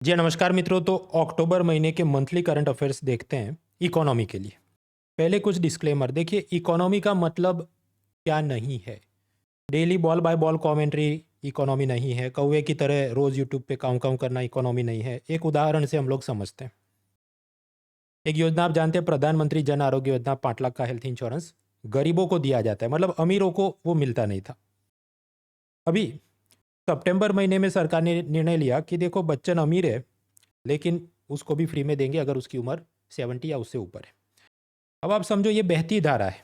जी नमस्कार मित्रों। तो अक्टूबर महीने के मंथली करंट अफेयर्स देखते हैं इकोनॉमी के लिए। पहले कुछ डिस्क्लेमर देखिए, इकोनॉमी का मतलब क्या नहीं है। Daily ball by ball commentary economy नहीं है। कौवे की तरह रोज़ यूट्यूब पे काउं काउं करना इकोनॉमी नहीं है। एक उदाहरण से हम लोग समझते हैं। एक योजना आप जानते हैं, प्रधानमंत्री जन आरोग्य योजना, 5 लाख का हेल्थ इंश्योरेंस गरीबों को दिया जाता है, मतलब अमीरों को वो मिलता नहीं था। अभी सितंबर महीने में सरकार ने निर्णय लिया कि देखो, बच्चन अमीर है लेकिन उसको भी फ्री में देंगे अगर उसकी उम्र 70 या उससे ऊपर है। अब आप समझो ये बहती धारा है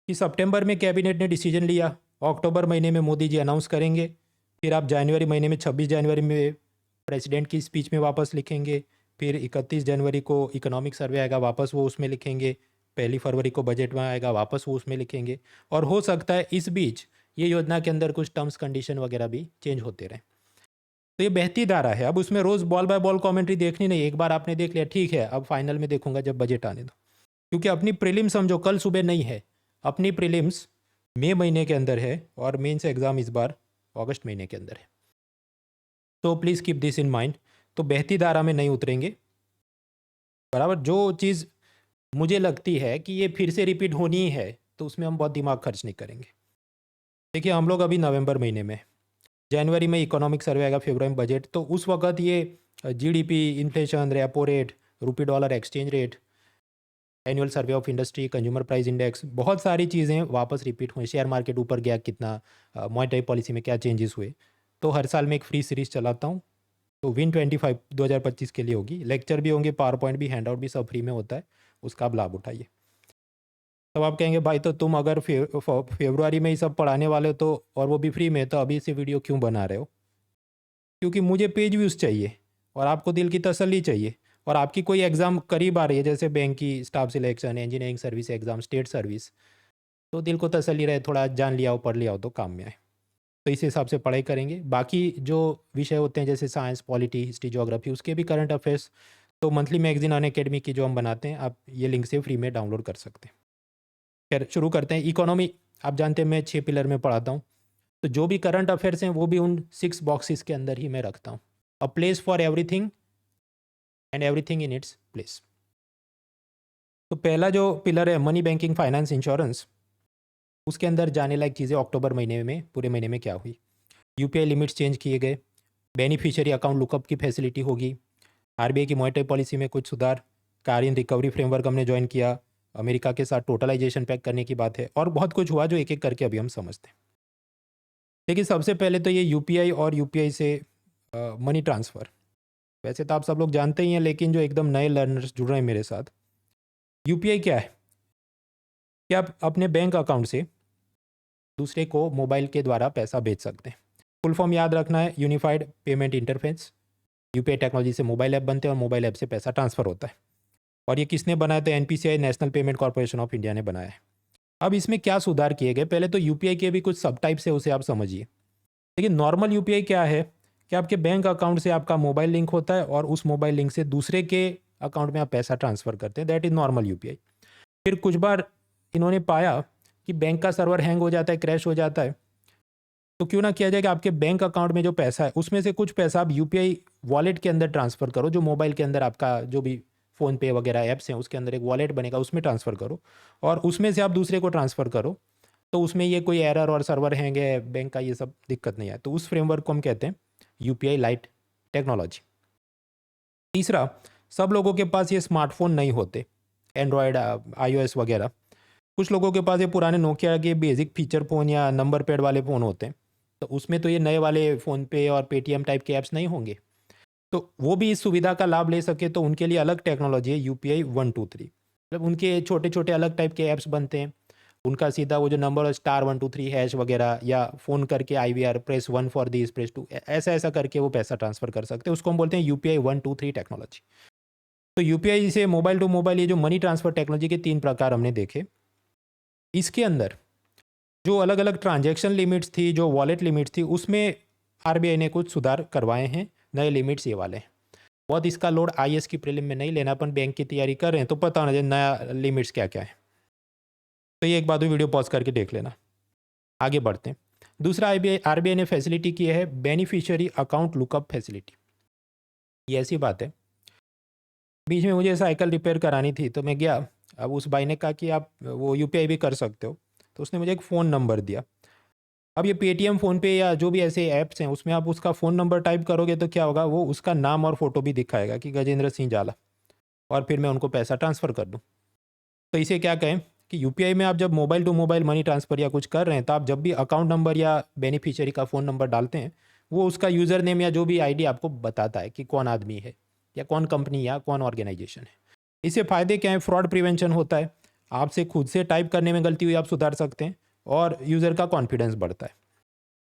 कि सितंबर में कैबिनेट ने डिसीजन लिया, अक्टूबर महीने में मोदी जी अनाउंस करेंगे, फिर आप जनवरी महीने में 26 जनवरी में प्रेसिडेंट की स्पीच में वापस लिखेंगे, फिर 31 जनवरी को इकोनॉमिक सर्वे आएगा, वापस वो उसमें लिखेंगे, 1 फरवरी को बजट में आएगा, वापस वो उसमें लिखेंगे। और हो सकता है इस बीच ये योजना के अंदर कुछ टर्म्स कंडीशन वगैरह भी चेंज होते रहे। तो ये बहती धारा है। अब उसमें रोज़ बॉल बाय बॉल कमेंट्री देखनी नहीं, एक बार आपने देख लिया ठीक है, अब फाइनल में देखूंगा जब बजट आने दो। क्योंकि अपनी प्रीलिम्स समझो कल सुबह नहीं है, अपनी प्रीलिम्स मई महीने के अंदर है और मेंस एग्ज़ाम इस बार अगस्त महीने के अंदर है। तो please keep this in mind. तो बहती धारा में नहीं उतरेंगे। बराबर, जो चीज़ मुझे लगती है कि ये फिर से रिपीट होनी ही है तो उसमें हम बहुत दिमाग खर्च नहीं करेंगे। देखिए, हम लोग अभी नवंबर महीने में, जनवरी में इकोनॉमिक सर्वे आएगा, फरवरी में बजट, तो उस वक्त ये GDP, inflation, repo rate, rupee dollar exchange rate, annual survey of industry, consumer price index, बहुत सारी चीज़ें वापस रिपीट हुई। शेयर मार्केट ऊपर गया कितना, मॉनेटरी पॉलिसी में क्या चेंजेस हुए। तो हर साल मैं एक फ्री सीरीज चलाता हूँ। तो विन 25 2025 के लिए होगी, लेक्चर भी होंगे, पावर पॉइंट भी, हैंड आउट भी, सब फ्री में होता है, उसका आप लाभ उठाइए। तब आप कहेंगे भाई तो तुम अगर फरवरी में ही सब पढ़ाने वाले हो तो, और वो भी फ्री में, तो अभी से वीडियो क्यों बना रहे हो? क्योंकि मुझे पेज व्यूज़ चाहिए और आपको दिल की तसल्ली चाहिए। और आपकी कोई एग्ज़ाम करीब आ रही है, जैसे बैंक की staff selection, engineering service exam, state service, तो दिल को तसल्ली रहे, थोड़ा जान लिया हो, पढ़ लिया हो तो काम में आए। तो इस हिसाब से पढ़ाई करेंगे। बाकी जो विषय होते हैं जैसे साइंस, पॉलिटी, हिस्ट्री, ज्योग्राफी, उसके भी करंट अफेयर्स तो मंथली मैगजीन अनअकैडमी की जो हम बनाते हैं, आप ये लिंक से फ्री में डाउनलोड कर सकते हैं। खैर, शुरू करते हैं। इकोनॉमी, आप जानते हैं मैं 6 पिलर में पढ़ाता हूँ। तो जो भी करंट अफेयर्स हैं वो भी उन 6 बॉक्सेस के अंदर ही मैं रखता हूँ। A place for everything and everything in its place. तो पहला जो पिलर है, मनी, बैंकिंग, फाइनेंस, इंश्योरेंस, उसके अंदर जाने लायक चीज़ें अक्टूबर महीने में, पूरे महीने में क्या हुई। यूपीआई लिमिट्स चेंज किए गए, बेनिफिशियरी अकाउंट लुकअप की फैसिलिटी होगी, आरबीआई की मॉनेटरी पॉलिसी में कुछ सुधार, कार्य रिकवरी फ्रेमवर्क हमने ज्वाइन किया, अमेरिका के साथ टोटलाइजेशन पैक करने की बात है, और बहुत कुछ हुआ जो एक एक करके अभी हम समझते हैं। देखिए, सबसे पहले तो ये यूपीआई और यूपीआई से मनी ट्रांसफ़र, वैसे तो आप सब लोग जानते ही हैं, लेकिन जो एकदम नए लर्नर्स जुड़ रहे हैं मेरे साथ, यूपीआई क्या है? कि आप अपने बैंक अकाउंट से दूसरे को मोबाइल के द्वारा पैसा भेज सकते हैं। फुल फॉर्म याद रखना है, unified payment interface. UPI technology से मोबाइल ऐप बनते हैं और मोबाइल ऐप से पैसा ट्रांसफ़र होता है। और ये किसने बनाया? था NPCI, national payment corporation of India ने बनाया है। अब इसमें क्या सुधार किए गए? पहले तो यूपीआई के भी कुछ सब टाइप्स है, उसे आप समझिए। लेकिन नॉर्मल यूपीआई क्या है कि आपके बैंक अकाउंट से आपका मोबाइल लिंक होता है और उस मोबाइल लिंक से दूसरे के अकाउंट में आप पैसा ट्रांसफ़र करते हैं, दैट इज़ नॉर्मल यूपीआई। फिर कुछ बार इन्होंने पाया कि बैंक का सर्वर हैंग हो जाता है, क्रैश हो जाता है, तो क्यों ना किया जाए कि आपके बैंक अकाउंट में जो पैसा है उसमें से कुछ पैसा आप यूपीआई वॉलेट के अंदर ट्रांसफ़र करो, जो मोबाइल के अंदर आपका जो भी फ़ोन पे वगैरह ऐप्स हैं उसके अंदर एक वॉलेट बनेगा, उसमें ट्रांसफ़र करो और उसमें से आप दूसरे को ट्रांसफ़र करो। तो उसमें ये कोई एरर और सर्वर हैंग है बैंक का, ये सब दिक्कत नहीं है। तो उस फ्रेमवर्क को हम कहते हैं यूपीआई लाइट टेक्नोलॉजी। तीसरा, सब लोगों के पास ये स्मार्टफोन नहीं होते, एंड्रॉयड, आईओएस वगैरह। कुछ लोगों के पास ये पुराने नोकिया के बेसिक फीचर फ़ोन या नंबर पैड वाले फ़ोन होते हैं, तो उसमें तो ये नए वाले फ़ोन पे और पेटीएम टाइप के ऐप्स नहीं होंगे। तो वो भी इस सुविधा का लाभ ले सके तो उनके लिए अलग टेक्नोलॉजी है यूपीआई 123। मतलब उनके छोटे छोटे अलग टाइप के ऐप्स बनते हैं, उनका सीधा वो जो नंबर *123 हैश वगैरह, या फ़ोन करके IVR press 1 for this, press 2, ऐसा ऐसा करके वो पैसा ट्रांसफ़र कर सकते हैं। उसको हम बोलते हैं यूपीआई 123 टेक्नोलॉजी। तो यूपीआई से मोबाइल टू मोबाइल, ये जो मनी ट्रांसफ़र टेक्नोलॉजी के 3 प्रकार हमने देखे। इसके अंदर जो अलग अलग ट्रांजैक्शन लिमिट्स थी, जो वॉलेट लिमिट्स थी, उसमें आरबीआई ने कुछ सुधार करवाए हैं। नए लिमिट्स ये वाले हैं। बहुत इसका लोड आईएएस की प्रीलिम में नहीं लेना, अपन बैंक की तैयारी कर रहे हैं तो पता होना चाहिए नया लिमिट्स क्या क्या है। तो ये एक बार वीडियो पॉज करके देख लेना। आगे बढ़ते हैं। दूसरा, आरबीआई ने फैसिलिटी की है बेनिफिशियरी अकाउंट लुकअप फैसिलिटी। ये ऐसी बात है। बीच में मुझे साइकिल रिपेयर करानी थी तो मैं गया। अब उस भाई ने कहा कि आप वो यूपीआई भी कर सकते हो। तो उसने मुझे एक फ़ोन नंबर दिया। अब ये पेटीएम, फ़ोनपे या जो भी ऐसे ऐप्स हैं उसमें आप उसका फ़ोन नंबर टाइप करोगे तो क्या होगा, वो उसका नाम और फ़ोटो भी दिखाएगा कि गजेंद्र सिंह जाला, और फिर मैं उनको पैसा ट्रांसफ़र कर दूँ। तो इसे क्या कहें कि यूपीआई में आप जब mobile to mobile money transfer या कुछ कर रहे हैं तो आप जब भी अकाउंट नंबर या बेनिफिशियरी का फ़ोन नंबर डालते हैं, वो उसका यूज़र नेम या जो भी आईडी आपको बताता है कि कौन आदमी है या कौन कंपनी या कौन ऑर्गेनाइजेशन है। इससे फ़ायदे क्या हैं? फ्रॉड प्रिवेंशन होता है, आपसे खुद से टाइप करने में गलती हुई आप सुधार सकते हैं, और यूज़र का कॉन्फिडेंस बढ़ता है।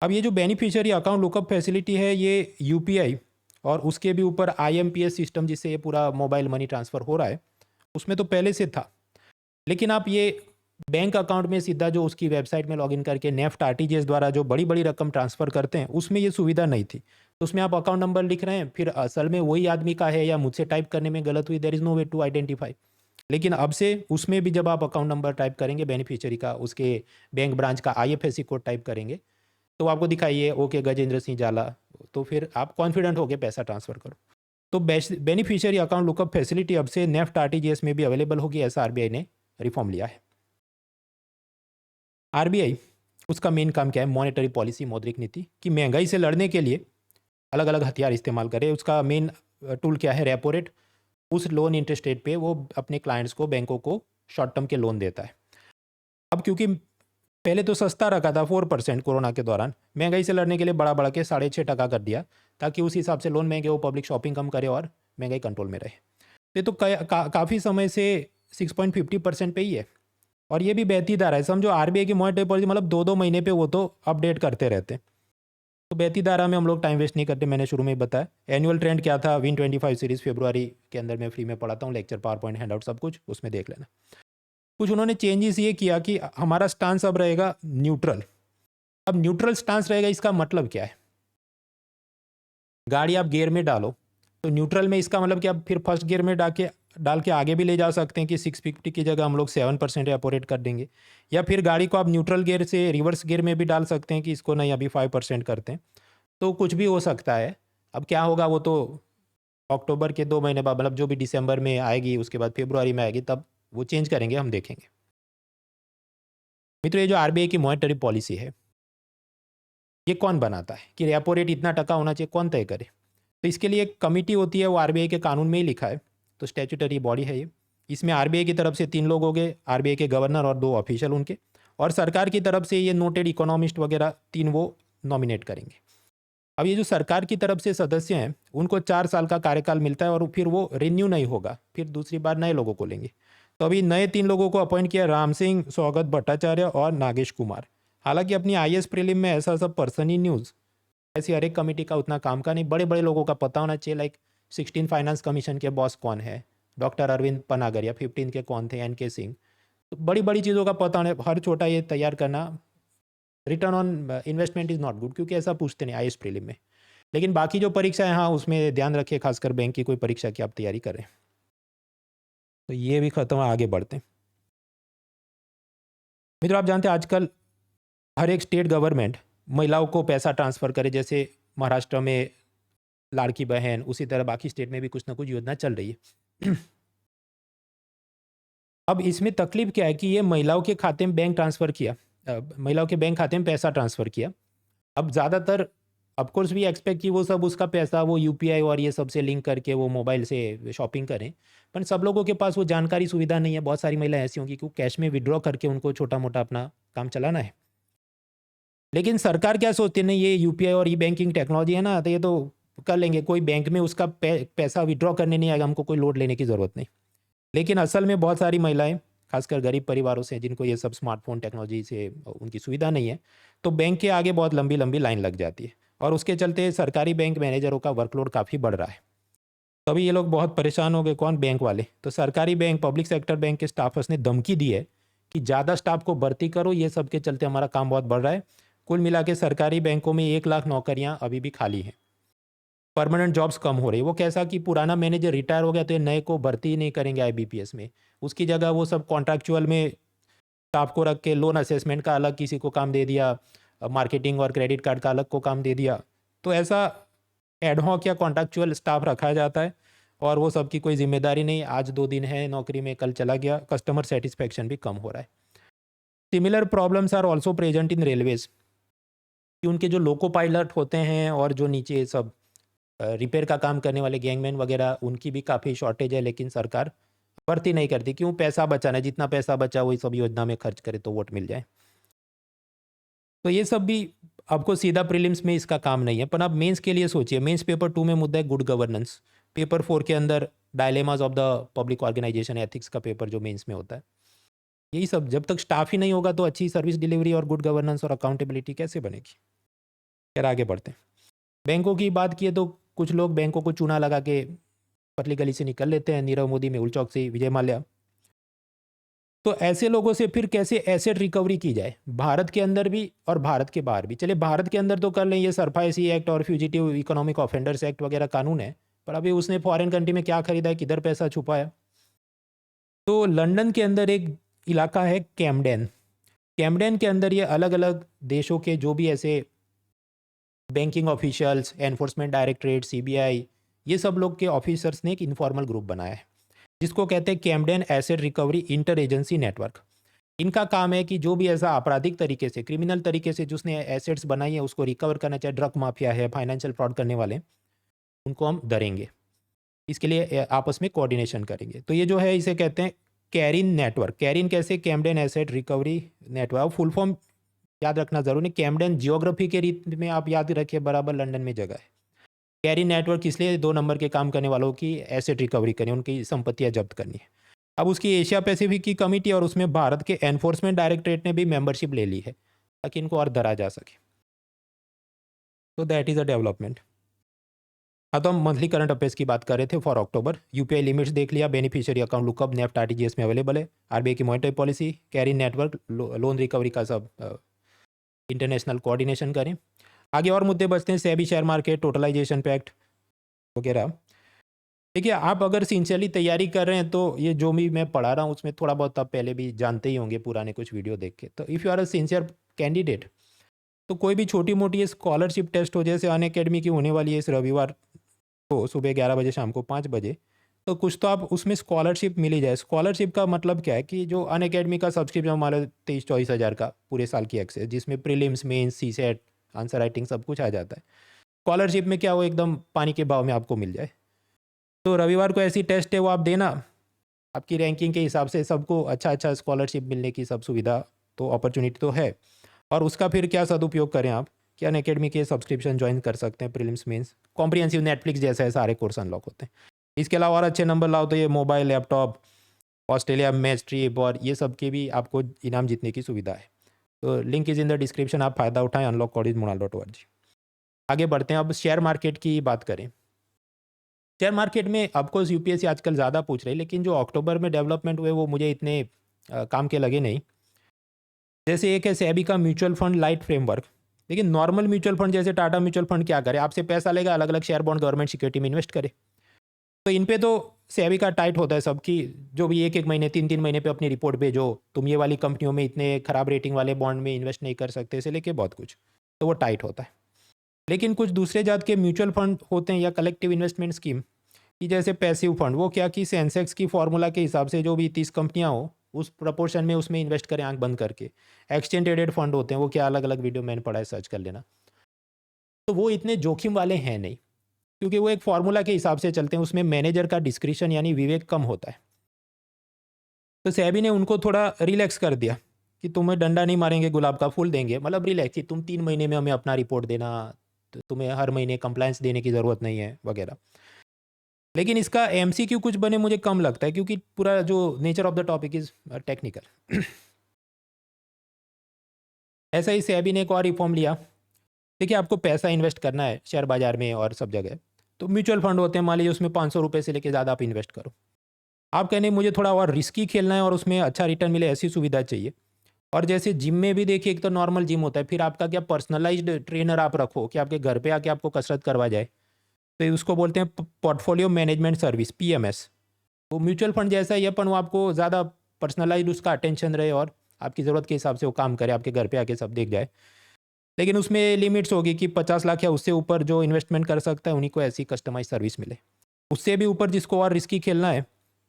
अब ये जो बेनिफिशियरी अकाउंट लुकअप फैसिलिटी है, ये यूपीआई और उसके भी ऊपर आईएमपीएस सिस्टम जिससे ये पूरा मोबाइल मनी ट्रांसफ़र हो रहा है, उसमें तो पहले से था। लेकिन आप ये बैंक अकाउंट में सीधा जो उसकी वेबसाइट में लॉगिन करके नेफ्ट आरटीजीएस द्वारा जो बड़ी बड़ी रकम ट्रांसफ़र करते हैं, उसमें ये सुविधा नहीं थी। तो उसमें आप अकाउंट नंबर लिख रहे हैं, फिर असल में वही आदमी का है या मुझसे टाइप करने में गलत हुई, there is no way to identify. लेकिन अब से उसमें भी जब आप अकाउंट नंबर टाइप करेंगे बेनिफिशियरी का, उसके बैंक ब्रांच का आईएफएससी कोड टाइप करेंगे, तो आपको दिखाइए ओके गजेंद्र सिंह जाला, तो फिर आप कॉन्फिडेंट होकर पैसा ट्रांसफ़र करो। तो बेनिफिशियरी अकाउंट लुकअप फैसिलिटी अब से नेफ्ट आरटीजीएस में भी अवेलेबल होगी, ऐसा आरबीआई ने रिफॉर्म लिया है। आरबीआई, उसका मेन काम क्या है? मॉनेटरी पॉलिसी, मौद्रिक नीति, कि महंगाई से लड़ने के लिए अलग अलग हथियार इस्तेमाल करे। उसका मेन टूल क्या है? Repo rate. उस लोन इंटरेस्ट रेट पे वो अपने क्लाइंट्स को, बैंकों को शॉर्ट टर्म के लोन देता है। अब क्योंकि पहले तो सस्ता रखा था 4% कोरोना के दौरान, महंगाई से लड़ने के लिए बड़ा बड़ा के 6.5% कर दिया, ताकि उस हिसाब से लोन महंगे हो, पब्लिक शॉपिंग कम करे और महंगाई कंट्रोल में रहे। ये तो काफ़ी समय से 6.50% पे ही है, और ये भी बहती धारा है। समझो आरबीआई की मॉनेटरी पॉलिसी, मतलब 2-2 महीने पे वो तो अपडेट करते रहते हैं। तो बहती धारा में हम लोग टाइम वेस्ट नहीं करते। मैंने शुरू में ही बताया एनुअल ट्रेंड क्या था। विन 25 सीरीज़ फरवरी के अंदर मैं फ्री में पढ़ाता हूँ, लेक्चर, पावर पॉइंट, हैंडआउट, सब कुछ उसमें देख लेना। कुछ उन्होंने चेंजेस ये किया कि हमारा स्टांस अब रहेगा न्यूट्रल। अब न्यूट्रल स्टांस रहेगा, इसका मतलब क्या है? गाड़ी आप गियर में डालो तो न्यूट्रल में, इसका मतलब कि आप फिर फर्स्ट गियर में डाल के आगे भी ले जा सकते हैं कि 650 की जगह हम लोग 7% ऑपरेट कर देंगे, या फिर गाड़ी को आप न्यूट्रल गियर से रिवर्स गियर में भी डाल सकते हैं कि इसको नहीं अभी 5% करते हैं। तो कुछ भी हो सकता है। अब क्या होगा वो तो अक्टूबर के 2 महीने बाद, मतलब जो भी दिसंबर में आएगी, उसके बाद फरवरी में आएगी, तब वो चेंज करेंगे, हम देखेंगे। मित्रों, ये जो आरबीआई की मॉनेटरी पॉलिसी है, ये कौन बनाता है कि रेपो रेट इतना टका होना चाहिए? कौन तय करे? तो इसके लिए एक कमिटी होती है, वो आरबीआई के कानून में ही लिखा है। तो स्टैट्यूटरी बॉडी है ये। इसमें आरबीआई की तरफ से 3 लोग हो गए, आरबीआई के गवर्नर और 2 ऑफिशियल उनके, और सरकार की तरफ से ये नोटेड इकोनॉमिस्ट वगैरह 3 वो नॉमिनेट करेंगे। अब ये जो सरकार की तरफ से सदस्य हैं, उनको 4 साल का कार्यकाल मिलता है, और फिर वो रिन्यू नहीं होगा, फिर दूसरी बार नए लोगों को लेंगे। तो अभी नए 3 लोगों को अपॉइंट किया, राम सिंह, सौगत भट्टाचार्य और नागेश कुमार। हालांकि अपनी आईएएस प्रीलिम में ऐसा सब पर्सन ही न्यूज़, ऐसी हर एक कमेटी का उतना काम का नहीं। बड़े बड़े लोगों का पता होना चाहिए, लाइक 16 फाइनेंस कमीशन के बॉस कौन है, डॉक्टर अरविंद पनागर, या 15 के कौन थे, एन के सिंह। तो बड़ी बड़ी चीज़ों का पता होना, हर छोटा ये तैयार करना। Return on investment is not good, क्योंकि ऐसा पूछते नहीं आईएएस प्रीलिम में। लेकिन बाकी जो परीक्षा है, हाँ, उसमें ध्यान रखिए, खासकर बैंक की कोई परीक्षा की आप तैयारी करें। तो ये भी खत्म है, आगे बढ़ते हैं। मित्रों, आप जानते हैं आजकल हर एक स्टेट गवर्नमेंट महिलाओं को पैसा ट्रांसफ़र करे, जैसे महाराष्ट्र में लाड़की बहन, उसी तरह बाकी स्टेट में भी कुछ ना कुछ योजना चल रही है। अब इसमें तकलीफ क्या है कि ये महिलाओं के खाते में बैंक ट्रांसफ़र किया, महिलाओं के बैंक खाते में पैसा ट्रांसफ़र किया। अब ज़्यादातर ऑफकोर्स भी एक्सपेक्ट कि वो सब उसका पैसा वो यूपीआई और ये सब से लिंक करके वो मोबाइल से शॉपिंग करें, पर सब लोगों के पास वो जानकारी, सुविधा नहीं है। बहुत सारी महिलाएं ऐसी होंगी कि वो कैश में विड्रॉ करके उनको छोटा मोटा अपना काम चलाना है। लेकिन सरकार क्या सोचती है, नहीं ये यूपीआई और ई बैंकिंग टेक्नोलॉजी है ना, तो ये तो कर लेंगे, कोई बैंक में उसका पैसा विड्रॉ करने नहीं आएगा, हमको कोई लोड लेने की ज़रूरत नहीं। लेकिन असल में बहुत सारी महिलाएं, खासकर गरीब परिवारों से, जिनको ये सब स्मार्टफोन टेक्नोलॉजी से उनकी सुविधा नहीं है, तो बैंक के आगे बहुत लंबी लंबी लाइन लग जाती है, और उसके चलते सरकारी बैंक मैनेजरों का वर्कलोड काफ़ी बढ़ रहा है। तो अभी ये लोग बहुत परेशान हो गए। कौन? बैंक वाले। तो सरकारी बैंक, पब्लिक सेक्टर बैंक के स्टाफर्स ने धमकी दी है कि ज़्यादा स्टाफ को भर्ती करो, ये सब के चलते हमारा काम बहुत बढ़ रहा है। कुल मिला के सरकारी बैंकों में 1 लाख नौकरियां अभी भी खाली हैं, परमानेंट जॉब्स कम हो रही है। वो कैसा कि पुराना मैनेजर रिटायर हो गया तो ये नए को भर्ती ही नहीं करेंगे आईबीपीएस में, उसकी जगह वो सब कॉन्ट्रैक्चुअल में स्टाफ को रख के लोन असेसमेंट का अलग किसी को काम दे दिया, मार्केटिंग और क्रेडिट कार्ड का अलग को काम दे दिया। तो ऐसा एडहॉक या कॉन्ट्रैक्चुअल स्टाफ रखा जाता है और वो सबकी कोई जिम्मेदारी नहीं, आज 2 दिन है नौकरी में, कल चला गया। कस्टमर सेटिस्फैक्शन भी कम हो रहा है। Similar problems are also present in railways, कि उनके जो लोको पायलट होते हैं और जो नीचे सब रिपेयर का काम करने वाले गैंगमैन वगैरह, उनकी भी काफ़ी शॉर्टेज है, लेकिन सरकार भर्ती नहीं करती। क्यों? पैसा बचाना है, जितना पैसा बचा वही सब योजना में खर्च करे तो वोट मिल जाए। तो ये सब भी आपको सीधा प्रीलिम्स में इसका काम नहीं है, पर आप मेंस के लिए सोचिए। मेंस पेपर 2 में मुद्दा है गुड गवर्नेंस, पेपर 4 के अंदर dilemmas of the public organisation ethics का पेपर जो मेंस में होता है। यही सब, जब तक स्टाफ ही नहीं होगा तो अच्छी सर्विस डिलीवरी और गुड गवर्नेंस और अकाउंटेबिलिटी कैसे बनेगी। फिर आगे बढ़ते हैं। बैंकों की बात किए तो कुछ लोग बैंकों को चूना लगा के पतली गली से निकल लेते हैं, नीरव मोदी, मेहुल चौकसी, विजय माल्या। तो ऐसे लोगों से फिर कैसे एसेट रिकवरी की जाए, भारत के अंदर भी और भारत के बाहर भी। चलिए भारत के अंदर तो कर लें, ये सरफासी एक्ट और फ्यूजिटिव इकोनॉमिक ऑफेंडर्स एक्ट वगैरह कानून है, पर अभी उसने फॉरेन कंट्री में क्या खरीदा है, किधर पैसा छुपा है। तो लंदन के अंदर एक इलाका है कैमडेन। कैमडेन के अंदर ये अलग अलग देशों के जो भी ऐसे banking officials, enforcement directorate, CBI, ये सब लोग के ऑफिसर्स ने एक इनफॉर्मल ग्रुप बनाया है जिसको कहते हैं Camden asset recovery inter agency network. इनका काम है कि जो भी ऐसा आपराधिक तरीके से, क्रिमिनल तरीके से जिसने एसेट्स बनाई है उसको रिकवर करना, चाहे ड्रग माफिया है, फाइनेंशियल फ्रॉड करने वाले, उनको हम धरेंगे। इसके लिए आपस में कोऑर्डिनेशन करेंगे। तो ये जो है इसे कहते हैं कैरिन नेटवर्क। कैरिन कैसे? Camden asset recovery network. Full form याद रखना जरूरी। कैमडेन जियोग्राफी के रीत में आप याद रखिए, बराबर लंदन में जगह है। कैरिन नेटवर्क इसलिए 2 नंबर के काम करने वालों की एसेट रिकवरी करनी, उनकी संपत्तियां जब्त करनी है। अब उसकी एशिया पैसिफिक की कमेटी और उसमें भारत के एनफोर्समेंट डायरेक्टरेट ने भी मेंबरशिप ले ली है ताकि इनको और धरा जा सके। तो दैट इज़ अ डेवलपमेंट। हाँ, तो हम मंथली करंट अफेयर्स की बात कर रहे थे फॉर अक्टूबर। यूपीआई लिमिट्स देख लिया, beneficiary account lookup, NEFT RTGS में अवेलेबल है, आरबीआई की monetary policy, Karin network, loan recovery का सब इंटरनेशनल कोऑर्डिनेशन करें। आगे और मुद्दे बचते हैं, सेबी शेयर मार्केट, टोटलाइजेशन पैक्ट वगैरह। देखिए, आप अगर सिंसियरली तैयारी कर रहे हैं तो ये जो भी मैं पढ़ा रहा हूँ उसमें थोड़ा बहुत आप पहले भी जानते ही होंगे पुराने कुछ वीडियो देख के। तो if you are a sincere candidate, तो कोई भी छोटी मोटी ये स्कॉलरशिप टेस्ट हो, जैसे अन अकेडमी की होने वाली है इस रविवार को सुबह 11 बजे, शाम को 5 बजे, तो कुछ तो आप उसमें स्कॉलरशिप मिल ही जाए। स्कॉलरशिप का मतलब क्या है कि जो अन अकेडमी का सब्सक्रिप्शन हमारा 23-24 हज़ार का पूरे साल की एक्सेस, जिसमें prelims, mains, CSAT, answer writing सब कुछ आ जाता है। स्कॉलरशिप में क्या हो, एकदम पानी के भाव में आपको मिल जाए। तो रविवार को ऐसी टेस्ट है, वो आप देना, आपकी रैंकिंग के हिसाब से सबको अच्छा स्कॉलरशिप मिलने की सब सुविधा, तो अपॉर्चुनिटी तो है। और उसका फिर क्या सदुपयोग करें आप कि अन अकेडमी के सब्सक्रिप्शन ज्वाइन कर सकते हैं, प्रीलिम्स, मेंस, कॉम्प्रिहेंसिव, नेटफ्लिक्स जैसे सारे कोर्स अनलॉक होते हैं। इसके अलावा और अच्छे नंबर लाओ तो ये mobile, laptop, Australia match trip और ये सब के भी आपको इनाम जीतने की सुविधा है। तो link is in the description, आप फ़ायदा उठाएं, unlock.kcollege.mrunal.org। आगे बढ़ते हैं, अब शेयर मार्केट की बात करें। शेयर मार्केट में ऑफकोर्स यूपीएससी आजकल ज़्यादा पूछ रही है, लेकिन जो अक्टूबर में डेवलपमेंट हुए वो मुझे इतने काम के लगे नहीं। जैसे एक है सेबी का म्यूचुअल फंड लाइट फ्रेमवर्क। लेकिन नॉर्मल म्यूचुअल फंड जैसे टाटा म्यूचुअल फंड क्या करे, आपसे पैसा लेगा, अलग अलग शेयर, बॉन्ड, गवर्नमेंट सिक्योरिटी में इन्वेस्ट करे। तो इन पे तो सेबी का टाइट होता है सबकी, जो भी एक महीने, 3 महीने पे अपनी रिपोर्ट भेजो, तुम ये वाली कंपनियों में इतने खराब रेटिंग वाले बॉन्ड में इन्वेस्ट नहीं कर सकते, इसे लेके बहुत कुछ, तो वो टाइट होता है। लेकिन कुछ दूसरे जात के म्यूचुअल फंड होते हैं या कलेक्टिव इन्वेस्टमेंट स्कीम, कि जैसे पैसिव फंड, वो क्या कि सेंसेक्स की फॉर्मूला के हिसाब से जो भी 30 कंपनियां हो उस प्रपोर्शन में उसमें इन्वेस्ट करें आंख बंद करके। एक्सचेंज ट्रेडेड फंड होते हैं, वो क्या, अलग अलग वीडियो मैंने पढ़ा है, सर्च कर लेना। तो वो इतने जोखिम वाले हैं नहीं, क्योंकि वो एक फार्मूला के हिसाब से चलते हैं, उसमें मैनेजर का डिस्क्रिशन यानी विवेक कम होता है। तो सेबी ने उनको थोड़ा रिलैक्स कर दिया कि तुम्हें डंडा नहीं मारेंगे, गुलाब का फूल देंगे, मतलब रिलैक्स, कि तुम 3 महीने में हमें अपना रिपोर्ट देना, तो तुम्हें हर महीने कंप्लायंस देने की ज़रूरत नहीं है वगैरह। लेकिन इसका एमसीक्यू कुछ बने मुझे कम लगता है, क्योंकि पूरा जो nature of the topic is technical. ऐसा ही सेबी ने एक और रिफॉर्म लिया। देखिए, आपको पैसा इन्वेस्ट करना है शेयर बाजार में और सब जगह, तो म्यूचुअल फंड होते हैं, मान लीजिए उसमें 500 रुपये से लेके ज़्यादा आप इन्वेस्ट करो। आप कहने मुझे थोड़ा और रिस्की खेलना है और उसमें अच्छा रिटर्न मिले, ऐसी सुविधा चाहिए। और जैसे जिम में भी देखिए, एक तो नॉर्मल जिम होता है, फिर आपका क्या पर्सनलाइज्ड ट्रेनर आप रखो कि आपके घर पे आके आपको कसरत करवा जाए, तो उसको बोलते हैं पोर्टफोलियो मैनेजमेंट सर्विस, पीएमएस। वो म्यूचुअल फंड जैसा ही है, पर वो आपको ज़्यादा पर्सनलाइज्ड उसका अटेंशन रहे और आपकी ज़रूरत के हिसाब से वो काम करे, आपके घर पे आके सब देख जाए। लेकिन उसमें लिमिट्स होगी कि 50 लाख या उससे ऊपर जो इन्वेस्टमेंट कर सकता है उन्हीं को ऐसी कस्टमाइज सर्विस मिले। उससे भी ऊपर जिसको और रिस्की खेलना है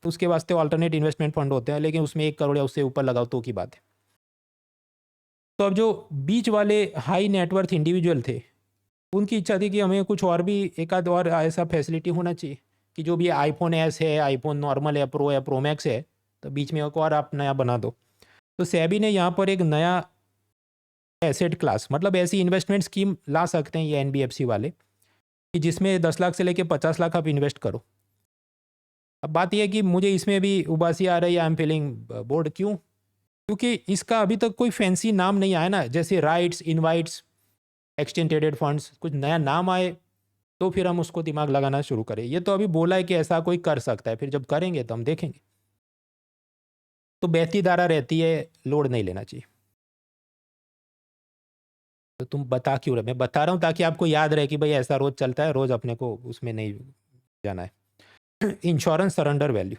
तो उसके वास्ते ऑल्टरनेट इन्वेस्टमेंट फंड होते हैं, लेकिन उसमें 1 करोड़ या उससे ऊपर लगाओ तो की बात है। तो अब जो बीच वाले हाई नेटवर्थ इंडिविजुअल थे, उनकी इच्छा थी कि हमें कुछ और भी एक आध और ऐसा फैसिलिटी होना चाहिए कि जो भी आईफोन एस है, आईफोन नॉर्मल या प्रो मैक्स है, तो बीच में एक और आप नया बना दो। तो सेबी ने यहाँ पर एक नया एसेट क्लास, मतलब ऐसी इन्वेस्टमेंट स्कीम ला सकते हैं ये एनबीएफसी वाले, कि जिसमें 10 लाख से लेकर 50 लाख आप इन्वेस्ट करो। अब बात यह है कि मुझे इसमें भी उबासी आ रही है, आई एम फीलिंग बोर्ड। क्यों? क्योंकि इसका अभी तक कोई फैंसी नाम नहीं आया ना, जैसे rights, invites, exchange traded funds, कुछ नया नाम आए तो फिर हम उसको दिमाग लगाना शुरू करें। ये तो अभी बोला है कि ऐसा कोई कर सकता है, फिर जब करेंगे तो हम देखेंगे। तो बहती धारा रहती है, लोड नहीं लेना चाहिए। तो तुम बता क्यों रहे? मैं बता रहा हूँ ताकि आपको याद रहे कि भाई ऐसा रोज चलता है, रोज अपने को उसमें नहीं जाना है। इंश्योरेंस सरेंडर वैल्यू,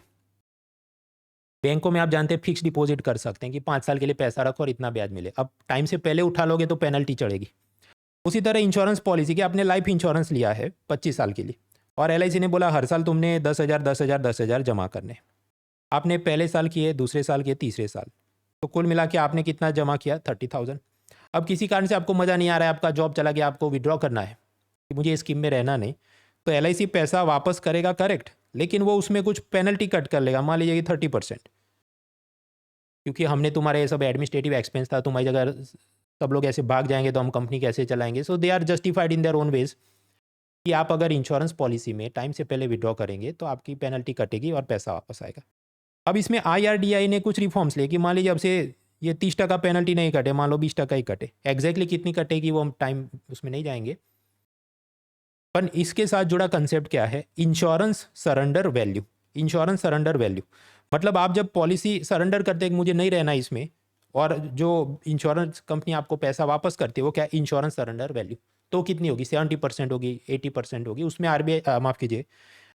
बैंकों में आप जानते हैं फिक्स डिपॉजिट कर सकते हैं कि 5 साल के लिए पैसा रखो और इतना ब्याज मिले। अब टाइम से पहले उठा लोगे तो पेनल्टी चढ़ेगी। उसी तरह इंश्योरेंस पॉलिसी की, आपने लाइफ इंश्योरेंस लिया है 25 साल के लिए और एलआईसी ने बोला हर साल तुमने 10,000 10,000 10,000 जमा करने। आपने पहले साल किए, दूसरे साल किए, तीसरे साल, तो कुल मिला के आपने कितना जमा किया? 30,000। अब किसी कारण से आपको मज़ा नहीं आ रहा है, आपका जॉब चला गया, आपको विड्रॉ करना है कि मुझे इस स्कीम में रहना नहीं, तो एलआईसी पैसा वापस करेगा, करेक्ट, लेकिन वो उसमें कुछ पेनल्टी कट कर लेगा। मान लीजिए कि 30%, क्योंकि हमने तुम्हारे ये सब एडमिनिस्ट्रेटिव एक्सपेंस था, तुम्हारी जगह सब लोग ऐसे भाग जाएंगे तो हम कंपनी कैसे चलाएंगे। So they are justified in their own ways कि आप अगर इंश्योरेंस पॉलिसी में टाइम से पहले विड्रॉ करेंगे तो आपकी पेनल्टी कटेगी और पैसा वापस आएगा। अब इसमें आईआरडीआई ने कुछ रिफॉर्म्स लिए कि मान लीजिए अब से ये 30% पेनल्टी नहीं कटे, मान लो 20% ही कटे। एग्जैक्टली कितनी कटेगी वो हम टाइम उसमें नहीं जाएंगे, पर इसके साथ जुड़ा कंसेप्ट क्या है? Insurance surrender value. Insurance surrender value मतलब आप जब पॉलिसी सरेंडर करते हैं कि मुझे नहीं रहना इसमें, और जो इंश्योरेंस कंपनी आपको पैसा वापस करती है वो क्या? Insurance surrender value. तो कितनी होगी? 70% होगी, 80% होगी। उसमें आरबीआई, माफ़ कीजिए,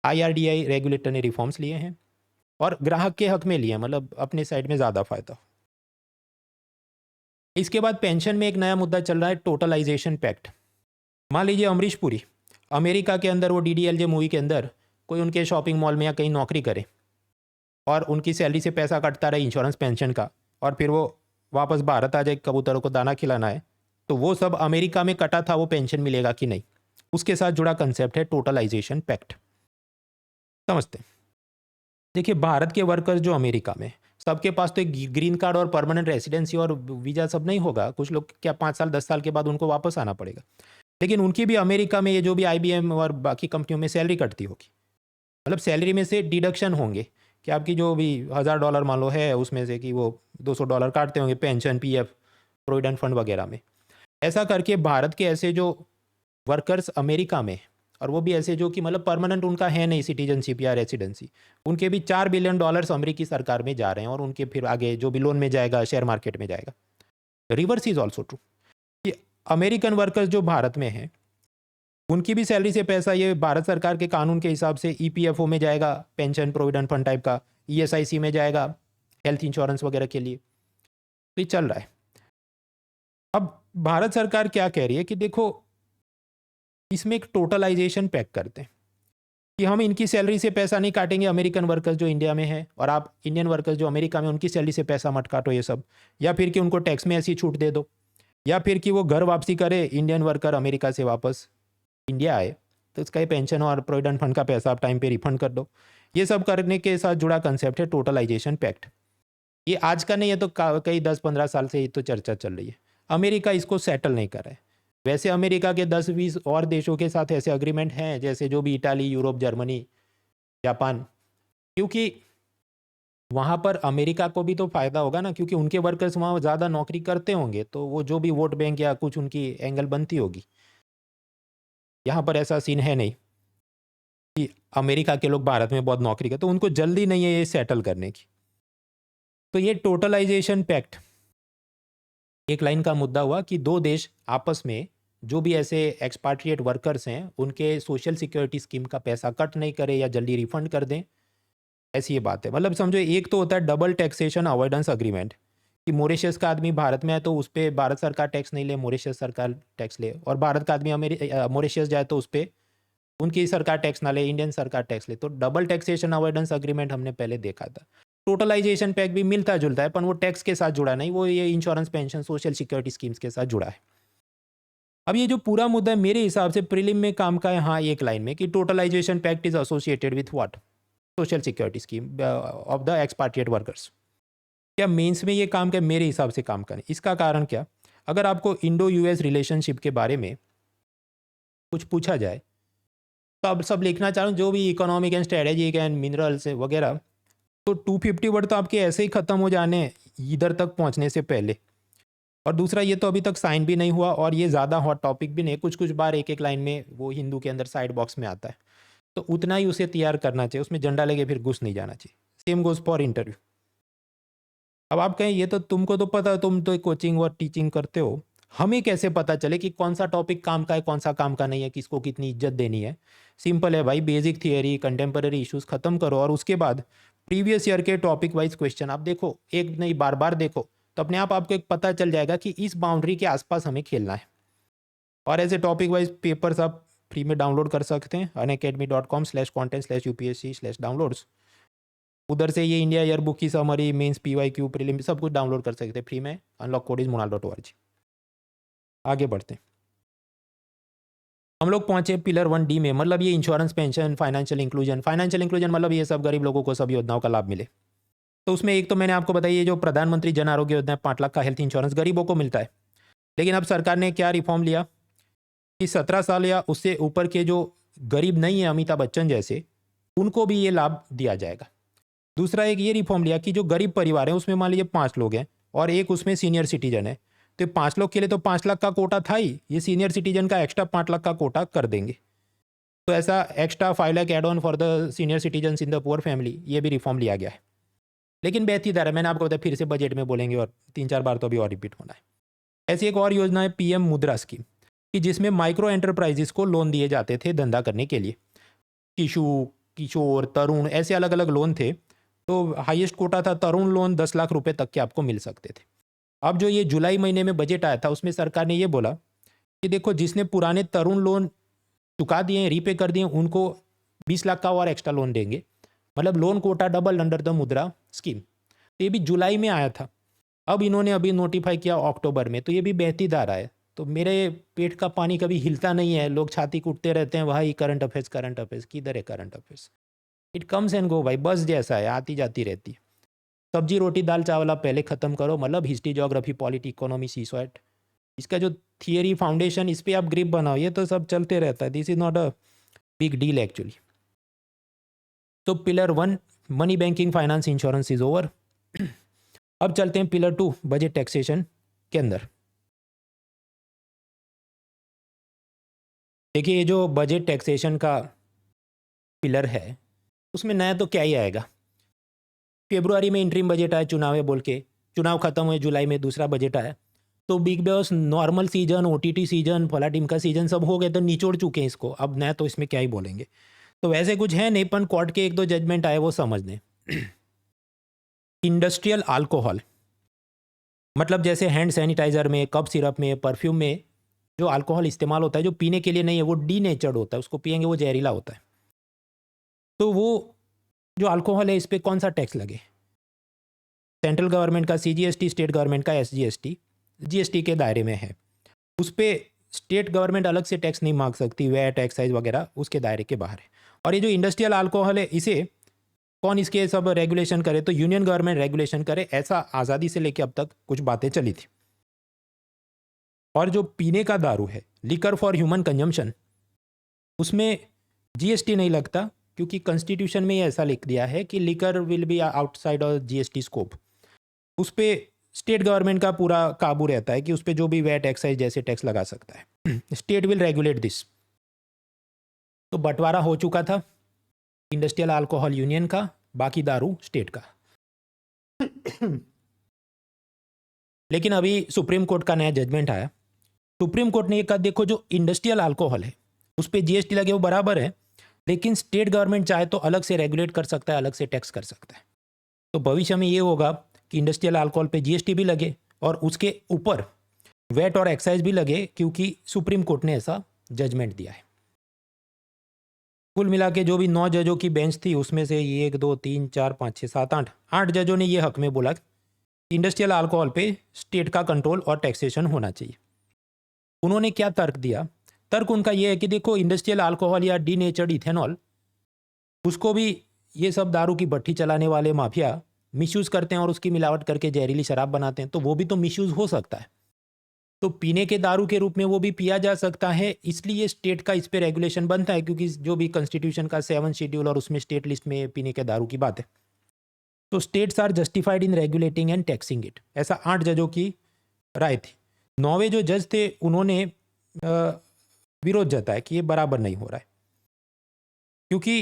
आईआरडीआई रेगुलेटर ने रिफॉर्म्स लिए हैं और ग्राहक के हक में लिए हैं, मतलब अपने साइड में ज़्यादा फायदा। इसके बाद पेंशन में एक नया मुद्दा चल रहा है, टोटलाइजेशन पैक्ट। मान लीजिए अमरीश पुरी अमेरिका के अंदर वो डीडीएलजे मूवी के अंदर कोई उनके शॉपिंग मॉल में या कहीं नौकरी करे और उनकी सैलरी से पैसा कटता रहे इंश्योरेंस पेंशन का, और फिर वो वापस भारत आ जाए, कबूतरों को दाना खिलाना है, तो वो सब अमेरिका में कटा था, वो पेंशन मिलेगा कि नहीं? उसके साथ जुड़ा कंसेप्ट है टोटलाइजेशन पैक्ट। समझते हैं? देखिए, भारत के वर्कर्स जो अमेरिका में, सबके पास तो एक ग्रीन कार्ड और परमानेंट रेसिडेंसी और वीज़ा सब नहीं होगा। कुछ लोग क्या 5 साल 10 साल के बाद उनको वापस आना पड़ेगा, लेकिन उनकी भी अमेरिका में ये जो भी आईबीएम और बाकी कंपनियों में सैलरी कटती होगी, मतलब सैलरी में से डिडक्शन होंगे कि आपकी जो भी $1,000 मान लो है, उसमें से कि वो $200 काटते होंगे पेंशन, पीएफ, प्रोविडेंट फंड वगैरह में। ऐसा करके भारत के ऐसे जो वर्कर्स अमेरिका में, और वो भी ऐसे जो कि मतलब परमानेंट उनका है नहीं सिटीजनशिप या रेसिडेंसी, उनके भी $4 बिलियन अमेरिकी सरकार में जा रहे हैं, और उनके फिर आगे जो भी लोन में जाएगा, शेयर मार्केट में जाएगा। रिवर्स इज ऑल्सो ट्रू कि अमेरिकन वर्कर्स जो भारत में हैं, उनकी भी सैलरी से पैसा ये भारत सरकार के कानून के हिसाब से ईपीएफओ में जाएगा, पेंशन प्रोविडेंट फंड टाइप का, ईएसआईसी में जाएगा, हेल्थ इंश्योरेंस वगैरह के लिए। तो ये चल रहा है। अब भारत सरकार क्या कह रही है कि देखो, इसमें एक टोटलाइजेशन पैक करते हैं कि हम इनकी सैलरी से पैसा नहीं काटेंगे, अमेरिकन वर्कर्स जो इंडिया में है, और आप इंडियन वर्कर्स जो अमेरिका में, उनकी सैलरी से पैसा मत काटो ये सब, या फिर कि उनको टैक्स में ऐसी छूट दे दो, या फिर कि वो घर वापसी करे, इंडियन वर्कर अमेरिका से वापस इंडिया आए तो उसका पेंशन और प्रोविडेंट फंड का पैसा आप टाइम पे रिफंड कर दो। ये सब करने के साथ जुड़ा कंसेप्ट है टोटलाइजेशन पैक्ट। ये आज का नहीं है, तो कई 10-15 साल से ये तो चर्चा चल रही है। अमेरिका इसको सेटल नहीं कर रहा है। वैसे अमेरिका के 10-20 और देशों के साथ ऐसे अग्रीमेंट हैं, जैसे जो भी इटाली, यूरोप, जर्मनी, जापान, क्योंकि वहाँ पर अमेरिका को भी तो फायदा होगा ना, क्योंकि उनके वर्कर्स वहाँ ज़्यादा नौकरी करते होंगे, तो वो जो भी वोट बैंक या कुछ उनकी एंगल बनती होगी। यहाँ पर ऐसा सीन है नहीं कि अमेरिका के लोग भारत में बहुत नौकरी करते, तो उनको जल्दी नहीं है ये सेटल करने की। तो ये टोटलाइजेशन पैक्ट एक लाइन का मुद्दा हुआ कि दो देश आपस में जो भी ऐसे एक्सपाट्रिएट वर्कर्स हैं, उनके सोशल सिक्योरिटी स्कीम का पैसा कट नहीं करे या जल्दी रिफंड कर दें, ऐसी ये बात है। मतलब समझो, एक तो होता है डबल टैक्सेशन अवॉइडेंस अग्रीमेंट, कि मॉरिशस का आदमी भारत में है तो उस पर भारत सरकार टैक्स नहीं ले, मॉरिशस सरकार टैक्स ले, और भारत का आदमी मॉरिशस जाए तो उस पर उनकी सरकार टैक्स ना ले, इंडियन सरकार टैक्स ले। तो डबल टैक्सेशन अवॉइडेंस अग्रीमेंट हमने पहले देखा था। टोटलाइजेशन पैक भी मिलता जुलता है, पर वो टैक्स के साथ जुड़ा नहीं, वो ये insurance, pension, social security schemes के साथ जुड़ा है। अब ये जो पूरा मुद्दा है मेरे हिसाब से प्रीलिम में काम का है, हाँ, एक लाइन में कि totalisation pact is associated with what, social security scheme of the expatriate workers. क्या मेंस में ये काम क्या? मेरे हिसाब से काम करें। इसका कारण क्या? अगर आपको इंडो यूएस रिलेशनशिप के बारे में कुछ पूछा जाए तो अब सब लिखना चाह रहा हूँ, जो भी economic and strategic and minerals वगैरह, तो 250 वर्ड तो आपके ऐसे ही ख़त्म हो जाने हैं इधर तक पहुँचने से पहले। और दूसरा, ये तो अभी तक साइन भी नहीं हुआ और ये ज़्यादा हॉट टॉपिक भी नहीं, कुछ कुछ बार एक एक लाइन में वो हिंदू के अंदर साइड बॉक्स में आता है, तो उतना ही उसे तैयार करना चाहिए, उसमें झंडा लेके फिर घुस नहीं जाना चाहिए। Same goes for interview. अब आप कहें ये तो तुमको तो पता है, तुम तो कोचिंग और टीचिंग करते हो, हमें कैसे पता चले कि कौन सा टॉपिक काम का है, कौन सा काम का नहीं है, किसको कितनी इज्जत देनी है? सिंपल है भाई, बेसिक थियरी, कंटेम्पररी इश्यूज खत्म करो और उसके बाद प्रीवियस ईयर के टॉपिक वाइज क्वेश्चन आप देखो, एक नहीं बार बार देखो, तो अपने आप आपको एक पता चल जाएगा कि इस बाउंड्री के आसपास हमें खेलना है। और ऐसे टॉपिक वाइज पेपर्स आप फ्री में डाउनलोड कर सकते हैं unacademy.com/content/upsc/downloads। उधर से ये इंडिया ईयर बुक की समरी, मेंस, PYQ, प्रीलिम सब कुछ डाउनलोड कर सकते हैं फ्री में। Unlock code is monal.org। आगे बढ़ते हैं, हम लोग पहुंचे पिलर 1D में, मतलब ये insurance, pension, financial inclusion. Financial inclusion मतलब ये सब गरीब लोगों को सब योजनाओं का लाभ मिले। तो उसमें एक तो मैंने आपको बताया, ये जो प्रधानमंत्री जन आरोग्य योजना है, 5 लाख का हेल्थ इंश्योरेंस गरीबों को मिलता है। लेकिन अब सरकार ने क्या रिफॉर्म लिया कि 17 साल या उससे ऊपर के जो गरीब नहीं है, अमिताभ बच्चन जैसे, उनको भी ये लाभ दिया जाएगा। दूसरा एक ये रिफॉर्म लिया कि जो गरीब परिवार है उसमें मान लीजिए 5 लोग हैं और एक उसमें सीनियर सिटीजन है, तो 5 लोग के लिए तो 5 लाख का कोटा था ही, ये सीनियर सिटीजन का एक्स्ट्रा 5 लाख का कोटा कर देंगे। तो ऐसा extra 5 lakh add on for the senior citizen in the poor family, ये भी रिफॉर्म लिया गया है। लेकिन बेहतर है, मैंने आपको बताया, फिर से बजट में बोलेंगे और 3-4 बार तो अभी और रिपीट होना है। ऐसी एक और योजना है PM मुद्रा स्कीम, कि जिसमें माइक्रो एंटरप्राइजेस को लोन दिए जाते थे धंधा करने के लिए। शिशु, किशोर, तरुण, ऐसे अलग अलग लोन थे। तो हाईएस्ट कोटा था तरुण लोन, 10 लाख रुपए तक के आपको मिल सकते थे। अब जो ये जुलाई महीने में बजट आया था, उसमें सरकार ने ये बोला कि देखो, जिसने पुराने तरुण लोन चुका दिए, रीपे कर दिए, उनको 20 लाख का और एक्स्ट्रा लोन देंगे। मतलब loan quota double under the Mudra scheme. तो ये भी जुलाई में आया था, अब इन्होंने अभी नोटिफाई किया अक्टूबर में, तो ये भी बहती धारा है। तो मेरे पेट का पानी कभी हिलता नहीं है, लोग छाती कूटते रहते हैं, भाई करंट अफेयर्स, करंट अफेयर्स, किधर है current affairs? It comes and go भाई, बस जैसा है, आती जाती रहती है। सब्जी रोटी दाल चावल आप पहले ख़त्म करो, मतलब हिस्ट्री, ज्योग्राफी, पॉलिटी, इकोनॉमी, सीसॉट, इसका जो थियरी फाउंडेशन, इस पर आप ग्रिप बनाओ, ये तो सब चलते रहता है। This is not a big deal actually. तो pillar 1 money, banking, finance, insurance is over. अब चलते हैं पिलर 2 बजट टैक्सेशन के अंदर। देखिए, ये जो बजट टैक्सेशन का पिलर है, उसमें नया तो क्या ही आएगा। फरवरी में इंटरिम बजट आया, चुनाव है बोल के, चुनाव खत्म हुए, जुलाई में दूसरा बजट आया। तो big boss, normal season, OTT season, फला टीम सीजन सब हो गए, तो निचोड़ चुके हैं इसको, अब नया तो इसमें क्या ही बोलेंगे। तो वैसे कुछ है नहीं, पर कोर्ट के 1-2 जजमेंट आए, वो समझ लें। इंडस्ट्रियल अल्कोहल, मतलब जैसे हैंड सैनिटाइजर में, कप सिरप में, परफ्यूम में जो अल्कोहल इस्तेमाल होता है, जो पीने के लिए नहीं है, वो डीनेचर्ड होता है, उसको पियेंगे वो जहरीला होता है। तो वो जो अल्कोहल है, इस पर कौन सा टैक्स लगे? सेंट्रल गवर्नमेंट का CGST, स्टेट गवर्नमेंट का SGST, GST के दायरे में है। उस पर स्टेट गवर्नमेंट अलग से टैक्स नहीं मांग सकती, वैट, एक्साइज वगैरह उसके दायरे के बाहर है। और ये जो इंडस्ट्रियल अल्कोहल है, इसे कौन इसके सब रेगुलेशन करे? तो यूनियन गवर्नमेंट रेगुलेशन करे, ऐसा आज़ादी से लेकर अब तक कुछ बातें चली थी। और जो पीने का दारू है, लिकर फॉर ह्यूमन कंजम्पशन, उसमें GST नहीं लगता, क्योंकि कॉन्स्टिट्यूशन में ऐसा लिख दिया है कि liquor will be outside of GST scope. उस पर स्टेट गवर्नमेंट का पूरा काबू रहता है कि उस पर जो भी वैट, एक्साइज जैसे टैक्स लगा सकता है। State will regulate this. तो बंटवारा हो चुका था, इंडस्ट्रियल अल्कोहल यूनियन का, बाकी दारू स्टेट का। लेकिन अभी सुप्रीम कोर्ट का नया जजमेंट आया। सुप्रीम कोर्ट ने ये कहा, देखो जो इंडस्ट्रियल अल्कोहल है उस पर GST लगे, वो बराबर है, लेकिन स्टेट गवर्नमेंट चाहे तो अलग से रेगुलेट कर सकता है, अलग से टैक्स कर सकता है। तो भविष्य में ये होगा कि इंडस्ट्रियल अल्कोहल पे जीएसटी भी लगे और उसके ऊपर वैट और एक्साइज भी लगे, क्योंकि सुप्रीम कोर्ट ने ऐसा जजमेंट दिया है। कुल मिला के जो भी 9 जजों की बेंच थी उसमें से 1 2 3 4 5 6 7 8 जजों ने ये हक में बोला कि इंडस्ट्रियल अल्कोहल पे स्टेट का कंट्रोल और टैक्सेशन होना चाहिए। उन्होंने क्या तर्क दिया? तर्क उनका ये है कि देखो, इंडस्ट्रियल अल्कोहल या डीनेचर्ड इथेनॉल, उसको भी ये सब दारू की भट्टी चलाने वाले माफिया मिसयूज़ करते हैं और उसकी मिलावट करके जहरीली शराब बनाते हैं, तो वो भी तो मिसयूज़ हो सकता है। तो पीने के दारू के रूप में वो भी पिया जा सकता है, इसलिए स्टेट का इस पे रेगुलेशन बनता है, क्योंकि जो भी कॉन्स्टिट्यूशन का 7 शेड्यूल और उसमें स्टेट लिस्ट में पीने के दारू की बात है। तो states are justified in regulating and taxing it, ऐसा 8 जजों की राय थी। 9वें जो जज थे उन्होंने विरोध जताया कि ये बराबर नहीं हो रहा है, क्योंकि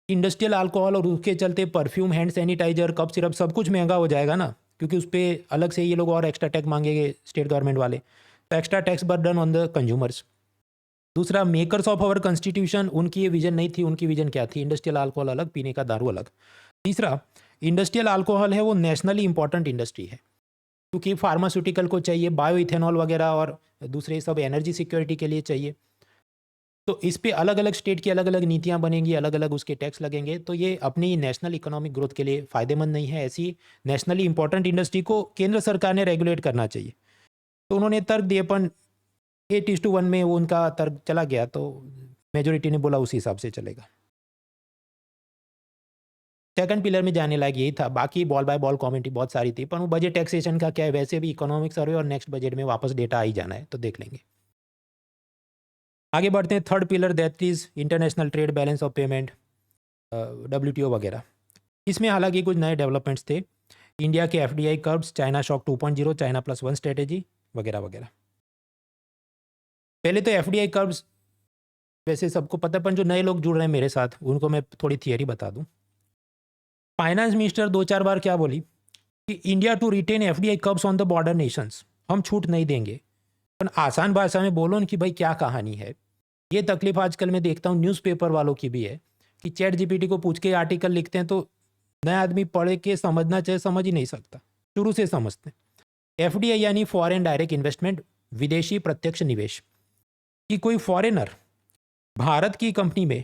इंडस्ट्रियल अल्कोहल और उसके चलते perfume, hand sanitiser, cough syrup सब कुछ महंगा हो जाएगा ना, क्योंकि उस पर अलग से ये लोग और एक्स्ट्रा टैक्स मांगेंगे स्टेट गवर्नमेंट वाले, तो extra tax burden on the consumers. दूसरा, मेकर्स ऑफ आवर कॉन्स्टिट्यूशन, उनकी ये विजन नहीं थी। उनकी विजन क्या थी? इंडस्ट्रियल अल्कोहल अलग, पीने का दारू अलग। तीसरा, इंडस्ट्रियल अल्कोहल है वो नेशनली इंपॉर्टेंट इंडस्ट्री है, क्योंकि फार्मास्यूटिकल को चाहिए, बायो इथेनॉल वगैरह और दूसरे सब एनर्जी सिक्योरिटी के लिए चाहिए। तो इस पे अलग अलग स्टेट की अलग अलग नीतियां बनेंगी, अलग अलग उसके टैक्स लगेंगे, तो ये अपनी नेशनल इकोनॉमिक ग्रोथ के लिए फ़ायदेमंद नहीं है। ऐसी नेशनली इंपॉर्टेंट इंडस्ट्री को केंद्र सरकार ने रेगुलेट करना चाहिए। तो उन्होंने तर्क दिए, पण 8:1 में वो उनका तर्क चला गया, तो मेजोरिटी ने बोला उसी हिसाब से चलेगा। सेकंड पिलर में जाने लायक यही था, बाकी बॉल बाय बॉल कमेंट्री बहुत सारी थी, पर वो बजट टैक्सेशन का क्या है, वैसे भी इकोनॉमिक सर्वे और नेक्स्ट बजट में वापस डेटा आ ही जाना है, तो देख लेंगे। आगे बढ़ते हैं। Third pillar, that is international trade balance of payment, WTO वगैरह। इसमें हालांकि कुछ नए डेवलपमेंट्स थे, इंडिया के FDI curves, China shock 2.0, China +1 strategy वगैरह वगैरह। पहले तो FDI कर्व्स वैसे सबको पता है, पर जो नए लोग जुड़ रहे हैं मेरे साथ उनको मैं थोड़ी थियरी बता दूं। फाइनेंस मिनिस्टर 2-4 बार क्या बोली कि India to retain FDI curbs on the border nations, हम छूट नहीं देंगे। पर आसान भाषा में बोलो कि भाई क्या कहानी है। ये तकलीफ आजकल मैं देखता हूँ न्यूज़पेपर वालों की भी है कि चैट GPT को पूछ के आर्टिकल लिखते हैं, तो नया आदमी पढ़ के समझना चाहे समझ ही नहीं सकता, शुरू से समझते हैं। FDI यानी फॉरेन डायरेक्ट इन्वेस्टमेंट, विदेशी प्रत्यक्ष निवेश, कि कोई फॉरेनर भारत की कंपनी में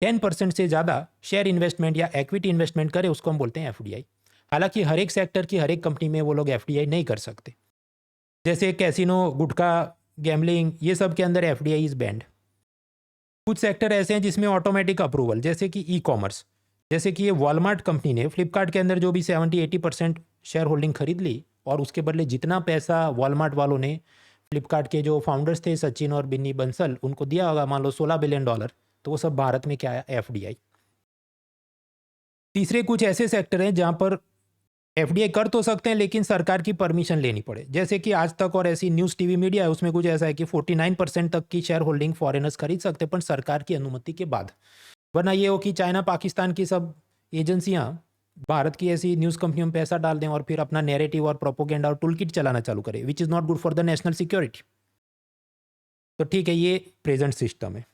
10% से ज़्यादा शेयर इन्वेस्टमेंट या इक्विटी इन्वेस्टमेंट करे, उसको हम बोलते हैं FDI। हालांकि हर एक सेक्टर की हर एक कंपनी में वो लोग FDI नहीं कर सकते, जैसे कैसीनो, गुटखा, गैमलिंग, ये सब के अंदर FDI इज बैंड। कुछ सेक्टर ऐसे हैं जिसमें ऑटोमेटिक अप्रूवल, जैसे कि E-कॉमर्स, जैसे कि ये वॉलमार्ट कंपनी ने फ्लिपकार्ट के अंदर जो भी 70-80% शेयर होल्डिंग खरीद ली, और उसके बदले जितना पैसा वॉलमार्ट वालों ने फ्लिपकार्ट के जो फाउंडर्स थे सचिन और बिन्नी बंसल, उनको दिया होगा, मान लो $16 बिलियन, तो वो सब भारत में क्या है? FDI। तीसरे कुछ ऐसे सेक्टर हैं जहां पर FDI कर तो सकते हैं लेकिन सरकार की परमिशन लेनी पड़े, जैसे कि आज तक और ऐसी न्यूज़ TV मीडिया है, उसमें कुछ ऐसा है कि 49% तक की शेयर होल्डिंग फॉरेनर्स खरीद सकते हैं, पर सरकार की अनुमति के बाद। वरना ये हो कि चाइना, पाकिस्तान की सब एजेंसियां भारत की ऐसी न्यूज़ कंपनियों में पैसा डाल दें और फिर अपना नैरेटिव और प्रोपोगेंडा और टूल किट चलाना चालू करें, which is not good for the national security. तो ठीक है, ये प्रेजेंट सिस्टम है।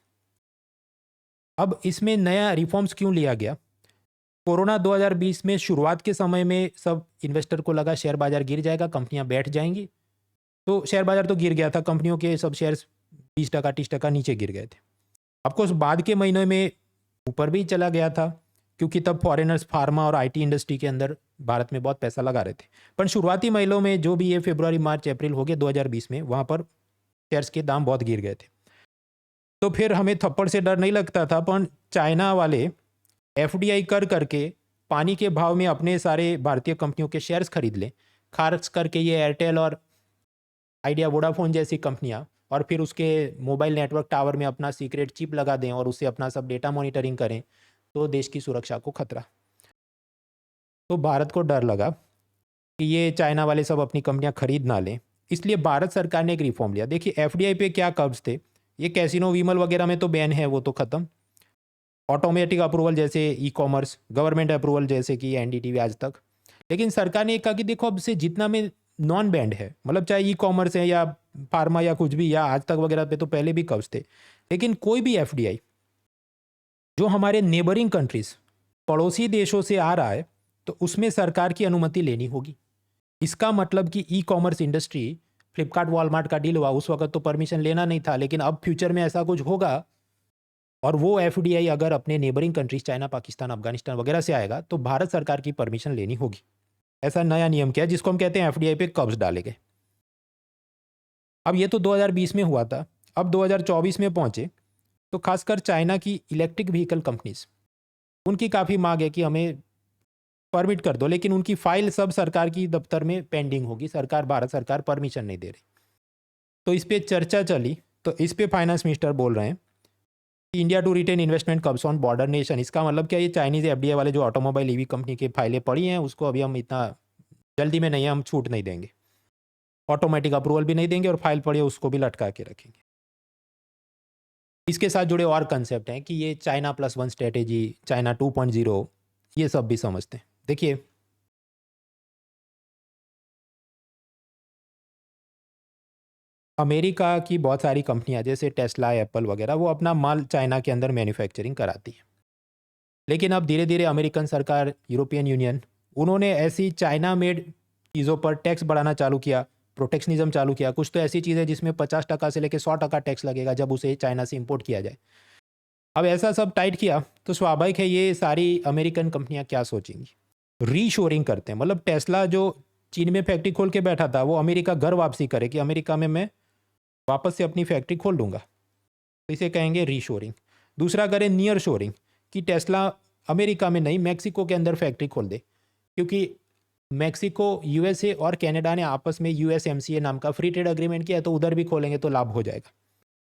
अब इसमें नया रिफॉर्म्स क्यों लिया गया? कोरोना 2020 में शुरुआत के समय में सब इन्वेस्टर को लगा शेयर बाजार गिर जाएगा, कंपनियां बैठ जाएंगी, तो शेयर बाजार तो गिर गया था, कंपनियों के सब शेयर्स 20%, 30% नीचे गिर गए थे। ऑफकोर्स बाद के महीनों में ऊपर भी चला गया था, क्योंकि तब फॉरेनर्स फार्मा और IT इंडस्ट्री के अंदर भारत में बहुत पैसा लगा रहे थे। पर शुरुआती महीनों में जो भी ये फरवरी, मार्च, अप्रैल हो गए 2020 में, वहाँ पर शेयर्स के दाम बहुत गिर गए थे। तो फिर हमें थप्पड़ से डर नहीं लगता था, पर चाइना वाले FDI कर करके पानी के भाव में अपने सारे भारतीय कंपनियों के शेयर्स खरीद लें, खास करके ये एयरटेल और आइडिया, वोडाफोन जैसी कंपनियां, और फिर उसके मोबाइल नेटवर्क टावर में अपना सीक्रेट चिप लगा दें और उससे अपना सब डेटा मॉनिटरिंग करें, तो देश की सुरक्षा को खतरा। तो भारत को डर लगा कि ये चाइना वाले सब अपनी कंपनियां खरीद ना लें, इसलिए भारत सरकार ने एक रिफॉर्म लिया। देखिए FDI पे क्या कर्व्स थे, ये कैसीनो, विमल वगैरह में तो बैन है, वो तो खत्म। ऑटोमेटिक अप्रूवल जैसे E-कॉमर्स, गवर्नमेंट अप्रूवल जैसे कि NDTV आज तक। लेकिन सरकार ने कहा कि देखो, अब से जितना में नॉन बैंड है, मतलब चाहे E-कॉमर्स है या फार्मा या कुछ भी, या आज तक वगैरह पे तो पहले भी कर्व्स थे, लेकिन कोई भी FDI जो हमारे नेबरिंग कंट्रीज, पड़ोसी देशों से आ रहा है, तो उसमें सरकार की अनुमति लेनी होगी। इसका मतलब कि e commerce industry, Flipkart Walmart का डील हुआ उस वक्त तो परमिशन लेना नहीं था, लेकिन अब फ्यूचर में ऐसा कुछ होगा और वो एफडीआई अगर अपने neighbouring countries China, Pakistan, Afghanistan वगैरह से आएगा तो भारत सरकार की परमिशन लेनी होगी। ऐसा नया नियम किया जिसको हम कहते हैं एफडीआई पे कब्ज डाले गए। अब ये तो 2020 में हुआ था, अब 2024 में पहुंचे तो खासकर चाइना की इलेक्ट्रिक व्हीकल कंपनीज, उनकी काफ़ी मांग है कि हमें परमिट कर दो, लेकिन उनकी फाइल सब सरकार की दफ्तर में पेंडिंग होगी, सरकार, भारत सरकार परमिशन नहीं दे रही। तो इस पर चर्चा चली, तो इस पे फाइनेंस मिनिस्टर बोल रहे हैं कि India to retain investment curbs on border nation. इसका मतलब क्या, ये चाइनीज एफडीआई वाले जो ऑटोमोबाइल ईवी कंपनी की फाइलें पड़ी हैं उसको अभी हम इतना जल्दी में नहीं है, हम छूट नहीं देंगे, ऑटोमेटिक अप्रूवल भी नहीं देंगे और फाइल पड़ी है उसको भी लटका के रखेंगे। इसके साथ जुड़े और कंसेप्ट हैं कि ये China plus one strategy, China 2.0, ये सब भी समझते हैं। देखिए, अमेरिका की बहुत सारी कंपनियां जैसे टेस्ला, एप्पल वगैरह, वो अपना माल चाइना के अंदर मैन्युफैक्चरिंग कराती है। लेकिन अब धीरे धीरे अमेरिकन सरकार, यूरोपियन यूनियन, उन्होंने ऐसी चाइना मेड चीज़ों पर टैक्स बढ़ाना चालू किया, प्रोटेक्शनिज्म चालू किया। कुछ तो ऐसी चीज़ है जिसमें 50% से लेकर 100% टैक्स लगेगा जब उसे चाइना से इंपोर्ट किया जाए। अब ऐसा सब टाइट किया तो स्वाभाविक है ये सारी अमेरिकन कंपनियां क्या सोचेंगी, रीशोरिंग करते हैं। मतलब टेस्ला जो चीन में फैक्ट्री खोल के बैठा था वो अमेरिका घर वापसी करे कि अमेरिका में मैं वापस से अपनी फैक्ट्री खोल दूंगा, तो इसे कहेंगे रीशोरिंग। दूसरा करें नियर शोरिंग, कि टेस्ला अमेरिका में नहीं मैक्सिको के अंदर फैक्ट्री खोल दे, क्योंकि मैक्सिको, यूएसए और कनाडा ने आपस में यूएसएमसीए नाम का फ्री ट्रेड अग्रीमेंट किया, तो उधर भी खोलेंगे तो लाभ हो जाएगा।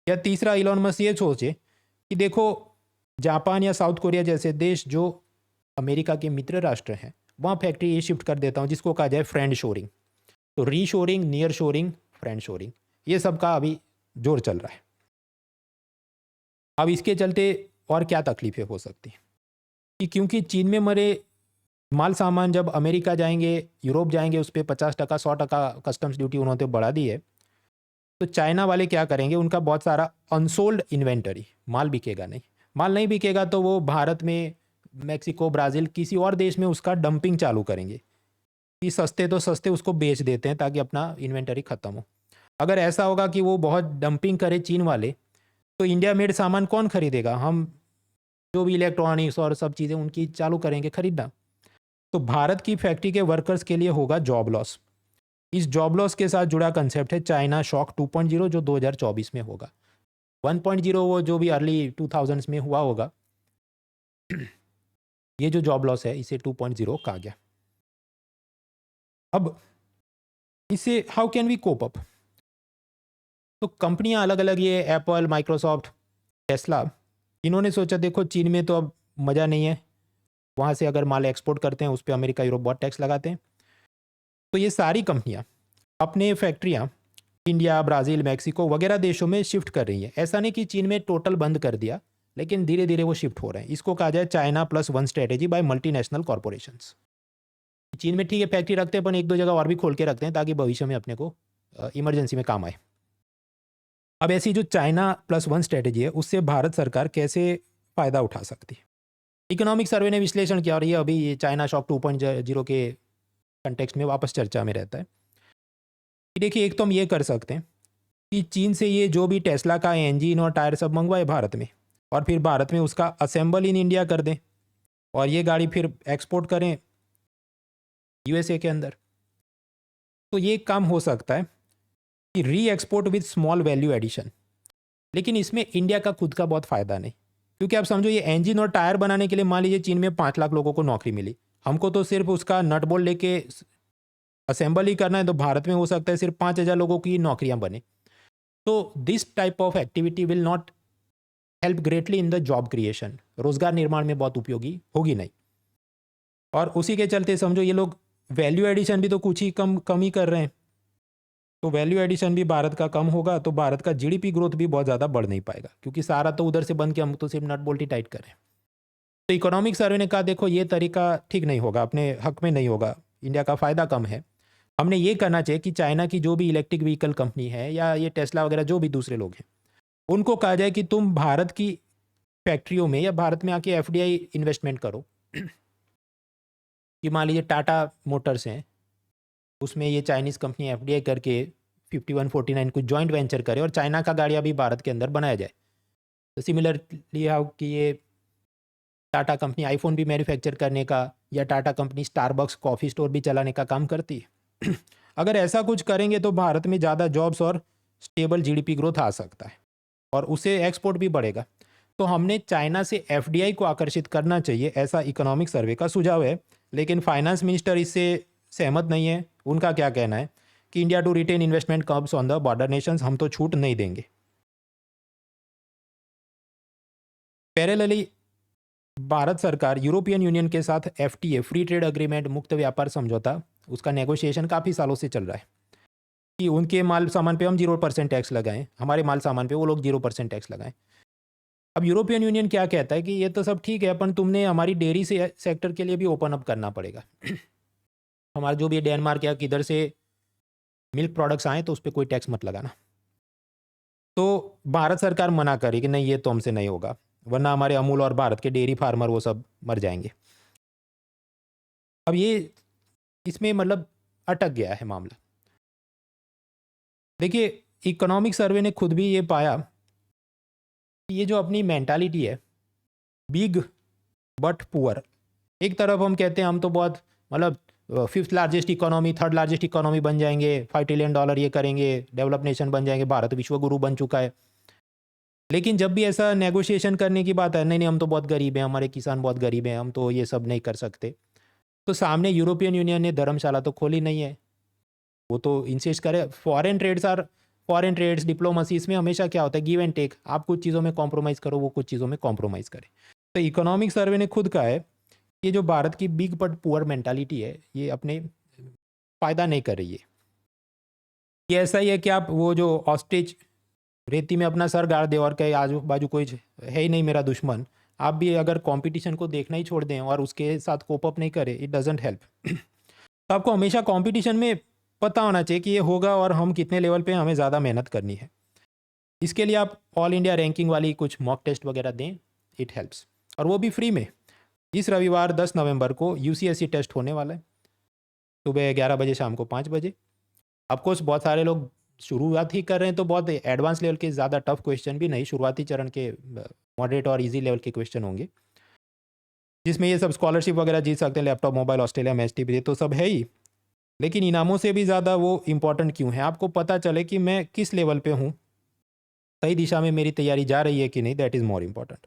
या तीसरा, इलॉन मस्क ये सोचे कि देखो जापान या साउथ कोरिया जैसे देश जो अमेरिका के मित्र राष्ट्र हैं वहाँ फैक्ट्री ये शिफ्ट कर देता हूँ, जिसको कहा जाए फ्रेंड शोरिंग। तो reshoring, near shoring, friend shoring, ये सब का अभी जोर चल रहा है। अब इसके चलते और क्या तकलीफें हो सकती हैं कि क्योंकि चीन में मरे माल सामान जब अमेरिका जाएंगे, यूरोप जाएंगे, उस पर 50%, 100% कस्टम्स ड्यूटी उन्होंने बढ़ा दी है, तो चाइना वाले क्या करेंगे, उनका बहुत सारा अनसोल्ड इन्वेंटरी, माल बिकेगा नहीं, माल नहीं बिकेगा तो वो भारत में, मैक्सिको, ब्राज़ील, किसी और देश में उसका डंपिंग चालू करेंगे कि सस्ते तो सस्ते उसको बेच देते हैं ताकि अपना इन्वेंटरी ख़त्म हो। अगर ऐसा होगा कि वो बहुत डंपिंग करे चीन वाले, तो इंडिया मेड सामान कौन खरीदेगा, हम जो भी इलेक्ट्रॉनिक्स और सब चीज़ें उनकी चालू करेंगे खरीदना। तो भारत की फैक्ट्री के वर्कर्स के लिए होगा जॉब लॉस। इस जॉब लॉस के साथ जुड़ा कंसेप्ट है चाइना शॉक 2.0 जो 2024 में होगा। 1.0 वो जो भी अर्ली 2000s में हुआ होगा। ये जो जॉब लॉस है इसे 2.0 कहा गया। अब इसे how can we cope up, तो कंपनियां अलग अलग, ये एप्पल, माइक्रोसॉफ्ट, टेस्ला, इन्होंने सोचा देखो चीन में तो अब मज़ा नहीं है, वहाँ से अगर माल एक्सपोर्ट करते हैं उस पर अमेरिका, यूरोप बहुत टैक्स लगाते हैं, तो ये सारी कंपनियां अपने फैक्ट्रियां इंडिया, ब्राज़ील, मैक्सिको वगैरह देशों में शिफ्ट कर रही है। ऐसा नहीं कि चीन में टोटल बंद कर दिया, लेकिन धीरे धीरे वो शिफ्ट हो रहे हैं। इसको कहा जाए China plus one strategy by multinational corporations. चीन में ठीक है फैक्ट्री रखते हैं, अपन एक दो जगह और भी खोल के रखते हैं ताकि भविष्य में अपने को इमरजेंसी में काम आए। अब ऐसी जो चाइना प्लस वन स्ट्रेटेजी है उससे भारत सरकार कैसे फ़ायदा उठा सकती है। इकोनॉमिक सर्वे ने विश्लेषण किया और ये अभी ये चाइना शॉक 2.0 के कंटेक्स्ट में वापस चर्चा में रहता है। देखिए, एक तो हम ये कर सकते हैं कि चीन से ये जो भी टेस्ला का इंजन और टायर सब मंगवाए भारत में, और फिर भारत में उसका असेंबल इन इंडिया कर दें और ये गाड़ी फिर एक्सपोर्ट करें यूएसए के अंदर। तो ये काम हो सकता है कि re export with small value addition. लेकिन इसमें इंडिया का खुद का बहुत फ़ायदा नहीं, क्योंकि आप समझो ये इंजन और टायर बनाने के लिए मान लीजिए चीन में 5 लाख लोगों को नौकरी मिली, हमको तो सिर्फ उसका नट बोल्ट लेके असेंबल ही करना है, तो भारत में हो सकता है सिर्फ 5,000 लोगों की नौकरियां बने। तो this type of activity will not help greatly in the job creation, रोजगार निर्माण में बहुत उपयोगी होगी नहीं। और उसी के चलते समझो ये लोग वैल्यू एडिशन भी तो कुछ ही कम ही कर रहे हैं, तो वैल्यू एडिशन भी भारत का कम होगा, तो भारत का जीडीपी ग्रोथ भी बहुत ज़्यादा बढ़ नहीं पाएगा, क्योंकि सारा तो उधर से बन के हम तो सिर्फ नट बोल्ट ही टाइट करें। तो इकोनॉमिक सर्वे ने कहा देखो ये तरीका ठीक नहीं होगा, अपने हक में नहीं होगा, इंडिया का फ़ायदा कम है। हमने ये करना चाहिए कि चाइना की जो भी इलेक्ट्रिक व्हीकल कंपनी है या ये टेस्ला वगैरह जो भी दूसरे लोग हैं, उनको कहा जाए कि तुम भारत की फैक्ट्रियों में या भारत में आके एफडीआई इन्वेस्टमेंट करो कि मान लीजिए टाटा मोटर्स हैं, उसमें ये चाइनीज़ कंपनी एफडीआई करके 5149 कुछ जॉइंट वेंचर करे और चाइना का गाड़ियाँ भी भारत के अंदर बनाया जाए। तो सिमिलरली हाउ कि ये टाटा कंपनी आईफोन भी मैन्युफैक्चर करने का या Tata company Starbucks coffee store भी चलाने का काम करती है। अगर ऐसा कुछ करेंगे तो भारत में ज़्यादा जॉब्स और स्टेबल जीडीपी ग्रोथ आ सकता है और उससे एक्सपोर्ट भी बढ़ेगा। तो हमने चाइना से एफडीआई को आकर्षित करना चाहिए, ऐसा इकोनॉमिक सर्वे का सुझाव है। लेकिन फाइनेंस मिनिस्टर इससे सहमत नहीं है। उनका क्या कहना है कि India to retain investment curbs on the border nations, हम तो छूट नहीं देंगे। पैरेलली भारत सरकार यूरोपियन यूनियन के साथ एफटीए फ्री ट्रेड अग्रीमेंट मुक्त व्यापार समझौता उसका नेगोशिएशन काफ़ी सालों से चल रहा है कि उनके माल सामान पे हम 0% टैक्स लगाएं, हमारे माल सामान पे वो लोग 0% टैक्स लगाएं। अब यूरोपियन यूनियन क्या कहता है कि ये तो सब ठीक है, अपन तुमने हमारी डेयरी से सेक्टर के लिए भी ओपन अप करना पड़ेगा। हमारा जो भी डेनमार्क या किधर से मिल्क प्रोडक्ट्स आए तो उस पर कोई टैक्स मत लगाना। तो भारत सरकार मना करे कि नहीं ये तो हमसे नहीं होगा, वरना हमारे अमूल और भारत के डेयरी फार्मर वो सब मर जाएंगे। अब ये इसमें मतलब अटक गया है मामला। देखिए, इकोनॉमिक सर्वे ने खुद भी ये पाया कि ये जो अपनी मेंटालिटी है बिग बट पुअर, एक तरफ हम कहते हैं हम तो बहुत मतलब 5th largest economy 3rd largest economy बन जाएंगे, $5 ट्रिलियन ये करेंगे, डेवलप नेशन बन जाएंगे, भारत विश्व गुरु बन चुका है। लेकिन जब भी ऐसा नेगोशिएशन करने की बात है, नहीं नहीं हम तो बहुत गरीब हैं, हमारे किसान बहुत गरीब हैं, हम तो ये सब नहीं कर सकते, तो सामने यूरोपियन यूनियन ने धर्मशाला तो खोली नहीं है। वो तो इंसिस्ट करे फॉरेन ट्रेड्स डिप्लोमेसी, इसमें हमेशा क्या होता है गिव एंड टेक, आप कुछ चीज़ों में कॉम्प्रोमाइज़ करो, वो कुछ चीज़ों में कॉम्प्रोमाइज़ करे। तो इकोनॉमिक सर्वे ने खुद कहा है ये जो भारत की बिग बट पुअर मेंटालिटी है ये अपने फ़ायदा नहीं कर रही है। ये ऐसा ही है कि आप वो जो ऑस्ट्रिच रेती में अपना सर गाड़ दे और कहे आजू बाजू कोई है ही नहीं मेरा दुश्मन, आप भी अगर कंपटीशन को देखना ही छोड़ दें और उसके साथ कोप अप नहीं करें, इट डजेंट हेल्प। तो आपको हमेशा कंपटीशन में पता होना चाहिए कि ये होगा और हम कितने लेवल पे हमें ज़्यादा मेहनत करनी है। इसके लिए आप ऑल इंडिया रैंकिंग वाली कुछ मॉक टेस्ट वगैरह दें, इट हेल्प्स, और वो भी फ्री में। इस रविवार 10 नवंबर को यूसीएससी टेस्ट होने वाला है, सुबह 11 बजे शाम को 5 बजे। ऑफकोर्स बहुत सारे लोग शुरुआत ही कर रहे हैं तो बहुत एडवांस लेवल के ज़्यादा टफ क्वेश्चन भी नहीं, शुरुआती चरण के मॉडरेट और इजी लेवल के क्वेश्चन होंगे जिसमें ये सब स्कॉलरशिप वगैरह जीत सकते हैं, laptop mobile Australia match TV तो सब है ही। लेकिन इनामों से भी ज़्यादा वो इम्पॉर्टेंट क्यों है, आपको पता चले कि मैं किस लेवल पे हूँ, सही दिशा में मेरी तैयारी जा रही है कि नहीं, दैट इज़ मोर इम्पॉर्टेंट।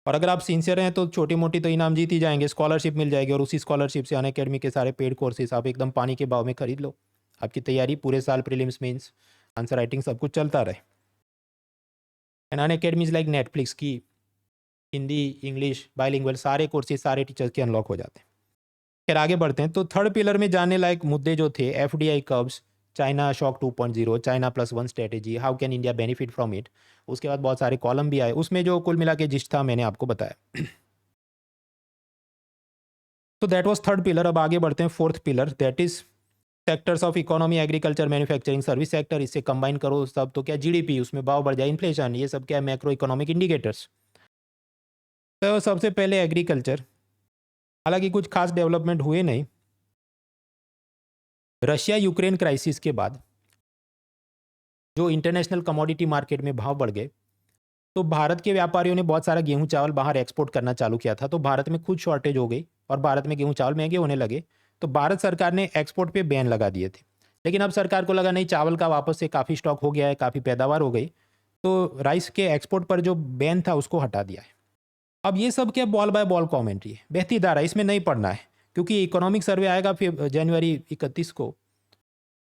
और अगर आप सिंसियर हैं तो छोटी मोटी तो इनाम जीत ही जाएंगे, स्कॉलरशिप मिल जाएगी और उसी स्कॉलरशिप से अनअकैडमी के सारे पेड कोर्सेज आप एकदम पानी के भाव में खरीद लो, आपकी तैयारी पूरे साल प्रीलिम्स मेंस आंसर राइटिंग सब कुछ चलता रहे। एंड अनअकैडमीज लाइक नेटफ्लिक्स की हिंदी इंग्लिश बाइलिंगुअल सारे कोर्सेज सारे टीचर्स के अनलॉक हो जाते हैं। फिर आगे बढ़ते हैं तो थर्ड पिलर में जाने लायक मुद्दे जो थे, FDI curves, China shock 2.0, China +1 strategy, how can India benefit from it. उसके बाद बहुत सारे कॉलम भी आए, उसमें जो कुल मिला के जिस्ट था मैंने आपको बताया। तो दैट वाज थर्ड पिलर। अब आगे बढ़ते हैं fourth pillar, that is sectors of economy, agriculture, manufacturing, service sector. इससे कंबाइन करो सब तो क्या जीडीपी, उसमें भाव बढ़ जाए, इन्फ्लेशन, ये सब क्या मैक्रो इकोनॉमिक इंडिकेटर्स। तो सबसे पहले एग्रीकल्चर, हालांकि कुछ खास डेवलपमेंट हुए नहीं। रशिया यूक्रेन क्राइसिस के बाद जो इंटरनेशनल कमोडिटी मार्केट में भाव बढ़ गए तो भारत के व्यापारियों ने बहुत सारा गेहूं चावल बाहर एक्सपोर्ट करना चालू किया था, तो भारत में खुद शॉर्टेज हो गई और भारत में गेहूं चावल महंगे होने लगे। तो भारत सरकार ने एक्सपोर्ट पे बैन लगा दिए थे। लेकिन अब सरकार को लगा नहीं, चावल का वापस से काफ़ी स्टॉक हो गया है, काफ़ी पैदावार हो गई, तो राइस के एक्सपोर्ट पर जो बैन था उसको हटा दिया है। अब ये सब क्या बॉल बाय बॉल कॉमेंट्री है, बहती धारा, इसमें नहीं पढ़ना है, क्योंकि इकोनॉमिक सर्वे आएगा फिर जनवरी 31 को,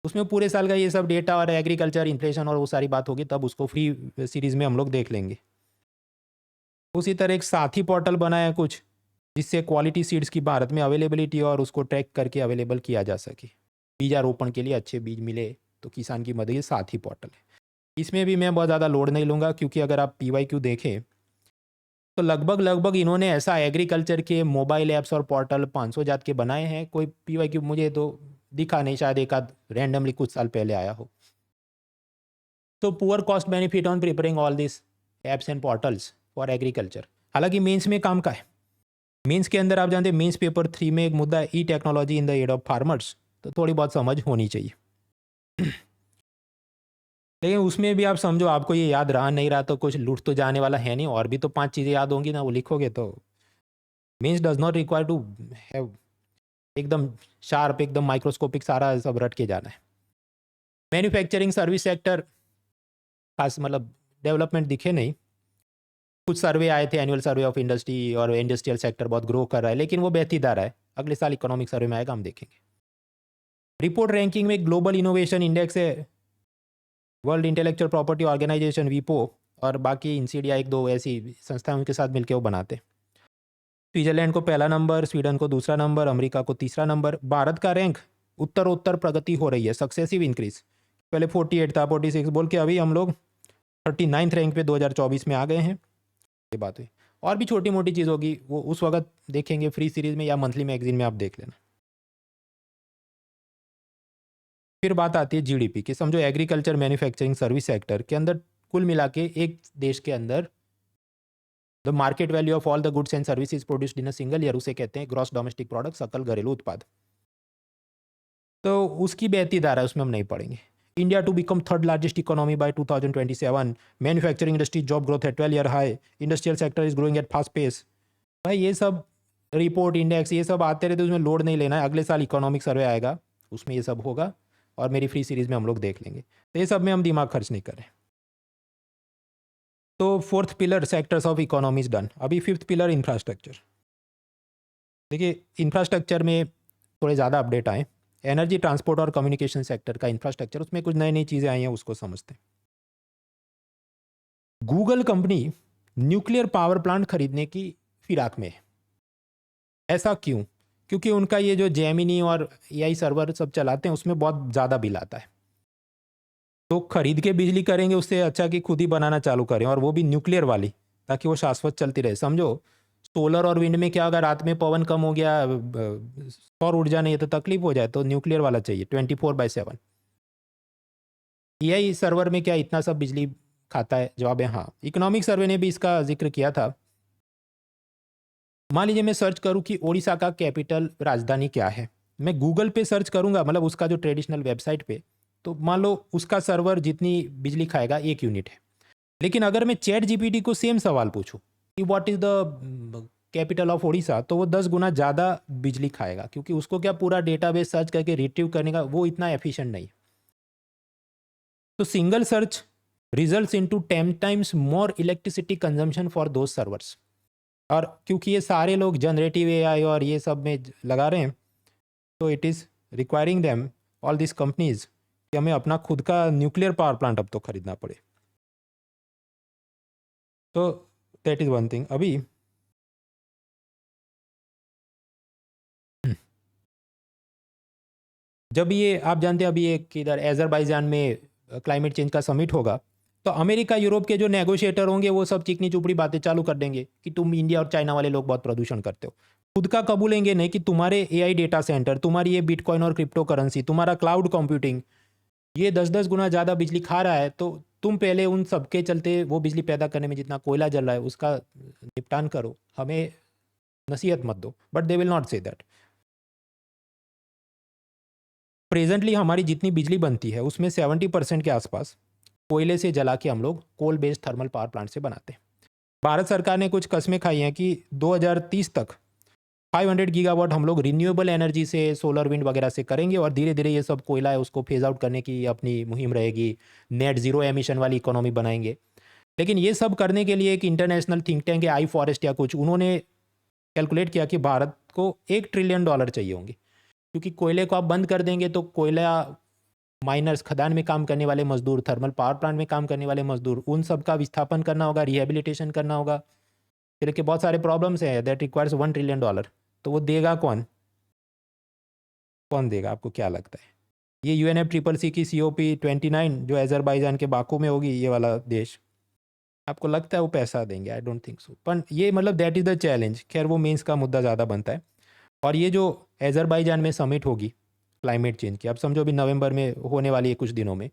उसमें पूरे साल का ये सब डेटा और एग्रीकल्चर इन्फ्लेशन और वो सारी बात होगी, तब उसको फ्री सीरीज में हम लोग देख लेंगे। उसी तरह एक साथी पोर्टल बनाया कुछ, जिससे क्वालिटी सीड्स की भारत में अवेलेबिलिटी और उसको ट्रैक करके अवेलेबल किया जा सके, बीजारोपण के लिए अच्छे बीज मिले तो किसान की मदद, ये साथी पोर्टल है। इसमें भी मैं बहुत ज़्यादा लोड नहीं लूँगा, क्योंकि अगर आप PYQ देखें तो लगभग इन्होंने ऐसा एग्रीकल्चर के मोबाइल ऐप्स और पोर्टल 500 जात के बनाए हैं, कोई PYQ मुझे तो दिखा नहीं, शायद एक आध रैंडमली कुछ साल पहले आया हो। तो poor cost benefit on preparing all this apps and portals for agriculture, हालांकि मेंस में काम का है, मेंस के अंदर आप जानते हैं मेंस पेपर 3 में एक मुद्दा e technology in the aid of farmers, तो थोड़ी बहुत समझ होनी चाहिए। लेकिन उसमें भी आप समझो आपको ये याद रहा नहीं रहा तो कुछ लूट तो जाने वाला है नहीं, और भी तो 5 चीज़ें याद होंगी ना, वो लिखोगे तो। Means does not require to have एकदम शार्प, एकदम माइक्रोस्कोपिक सारा सब रट के जाना है। मैन्युफैक्चरिंग सर्विस सेक्टर खास मतलब डेवलपमेंट दिखे नहीं। कुछ सर्वे आए थे, एनुअल सर्वे ऑफ इंडस्ट्री, और इंडस्ट्रियल सेक्टर बहुत ग्रो कर रहा है, लेकिन वो बेहतीदार है। अगले साल इकोनॉमिक सर्वे में आएगा, हम देखेंगे। रिपोर्ट रैंकिंग में ग्लोबल इनोवेशन इंडेक्स है, वर्ल्ड इंटेलेक्चुअल प्रॉपर्टी ऑर्गेनाइजेशन वीपो और बाकी इंसीडिया, एक दो ऐसी संस्थाएं उनके साथ मिलकर वो बनाते। स्विट्जरलैंड को पहला नंबर, स्वीडन को दूसरा नंबर, अमेरिका को तीसरा नंबर। भारत का रैंक उत्तर प्रगति हो रही है, सक्सेसिव इंक्रीज। पहले 48 था, 46 बोल के अभी हम लोग 39th रैंक पे 2024 में आ गए हैं। ये बात हुई। और भी छोटी मोटी चीज़ होगी, वो उस वक्त देखेंगे फ्री सीरीज में या मंथली मैगजीन में, आप देख लेना। फिर बात आती है जीडीपी की। समझो एग्रीकल्चर, मैन्युफैक्चरिंग, सर्विस सेक्टर के अंदर कुल मिला के एक देश के अंदर the market value of all the goods and services produced in a single year, उसे कहते हैं ग्रॉस डोमेस्टिक प्रोडक्ट, सकल घरेलू उत्पाद। तो उसकी बेहती दार है, उसमें हम नहीं पढ़ेंगे। India to become third largest economy by 2027, manufacturing industry job growth है 12 year high, industrial sector is growing at fast pace. भाई ये सब रिपोर्ट, इंडेक्स, ये सब आते रहते, उसमें लोड नहीं लेना है। अगले साल इकोनॉमिक सर्वे आएगा, उसमें ये सब होगा, और मेरी फ्री सीरीज में हम लोग देख लेंगे। तो ये सब में हम दिमाग खर्च नहीं करें। तो fourth pillar sectors of economies done. अभी फिफ्थ पिलर इंफ्रास्ट्रक्चर। देखिए इंफ्रास्ट्रक्चर में थोड़े ज़्यादा अपडेट आए। एनर्जी, ट्रांसपोर्ट और कम्युनिकेशन सेक्टर का इंफ्रास्ट्रक्चर, उसमें कुछ नई नई चीज़ें आई हैं, उसको समझते हैं। Google company nuclear power plant खरीदने की फिराक में है। ऐसा क्यों? क्योंकि उनका ये जो जेमिनी और एआई सर्वर सब चलाते हैं, उसमें बहुत ज़्यादा बिल आता है। तो खरीद के बिजली करेंगे, उससे अच्छा कि खुद ही बनाना चालू करें, और वो भी न्यूक्लियर वाली, ताकि वो शाश्वत चलती रहे। समझो सोलर और विंड में क्या, अगर रात में पवन कम हो गया, सौर ऊर्जा नहीं है, तो तकलीफ हो जाए, तो न्यूक्लियर वाला चाहिए 24/7। एआई सर्वर में क्या इतना सब बिजली खाता है? जवाब है हाँ। इकोनॉमिक सर्वे ने भी इसका जिक्र किया था। मान लीजिए मैं सर्च करूं कि ओडिशा का कैपिटल राजधानी क्या है, मैं गूगल पे सर्च करूंगा, मतलब उसका जो ट्रेडिशनल वेबसाइट पे, तो मान लो उसका सर्वर जितनी बिजली खाएगा 1 यूनिट है। लेकिन अगर मैं चैट जीपीटी को सेम सवाल पूछूं कि what is the capital of Odisha, तो वो 10 गुना ज़्यादा बिजली खाएगा, क्योंकि उसको क्या पूरा डेटाबेस सर्च करके रिट्रीव करने का वो इतना एफिशिएंट नहीं। तो single search results into 10 times more electricity consumption for those servers. और क्योंकि ये सारे लोग जनरेटिव एआई और ये सब में लगा रहे हैं, तो it is requiring them, all this companies, कि हमें अपना खुद का न्यूक्लियर पावर प्लांट अब तो खरीदना पड़े। तो दैट इज़ वन थिंग। अभी जब ये आप जानते हैं, अभी एक इधर अजरबैजान में क्लाइमेट चेंज का समिट होगा, तो अमेरिका यूरोप के जो नेगोशिएटर होंगे वो सब चिकनी चुपड़ी बातें चालू कर देंगे कि तुम इंडिया और चाइना वाले लोग बहुत प्रदूषण करते हो। खुद का कबूलेंगे नहीं कि तुम्हारे एआई डेटा सेंटर, तुम्हारी ये बिटकॉइन और क्रिप्टो करेंसी, तुम्हारा क्लाउड कंप्यूटिंग ये 10-10 गुना ज़्यादा बिजली खा रहा है, तो तुम पहले उन सबके चलते वो बिजली पैदा करने में जितना कोयला जल रहा है उसका निपटान करो, हमें नसीहत मत दो। But they will not say that. Presently हमारी जितनी बिजली बनती है उसमें 70% के आसपास कोयले से जला के हम लोग coal based thermal power plant से बनाते हैं। भारत सरकार ने कुछ कस्में खाई हैं कि 2030 तक 500 गीगावाट हम लोग रिन्यूएबल एनर्जी से, सोलर विंड वगैरह से करेंगे, और धीरे धीरे ये सब कोयला है उसको फेज आउट करने की अपनी मुहिम रहेगी। नेट जीरो एमिशन वाली इकोनॉमी बनाएंगे। लेकिन ये सब करने के लिए एक इंटरनेशनल थिंक टैंक है आई फॉरेस्ट या कुछ, उन्होंने कैलकुलेट किया कि भारत को $1 ट्रिलियन चाहिए होंगे। क्योंकि कोयले को आप बंद कर देंगे तो कोयला माइनर्स, खदान में काम करने वाले मजदूर, थर्मल पावर प्लांट में काम करने वाले मजदूर, उन सब का विस्थापन करना होगा, रिहेबिलिटेशन करना होगा। फिर के बहुत सारे प्रॉब्लम्स हैं, दैट रिक्वायर्स $1 ट्रिलियन। तो वो देगा कौन? कौन देगा? आपको क्या लगता है? ये UNFCCC की COP29 जो अजरबैजान के बाकू में होगी, ये वाला देश, आपको लगता है वो पैसा देंगे? I don't think so. पर ये मतलब दैट इज़ द चैलेंज। खैर वो मेंस का मुद्दा ज़्यादा बनता है। और ये जो अजरबैजान में समिट होगी क्लाइमेट चेंज की, अब समझो अभी नवंबर में होने वाली है कुछ दिनों में,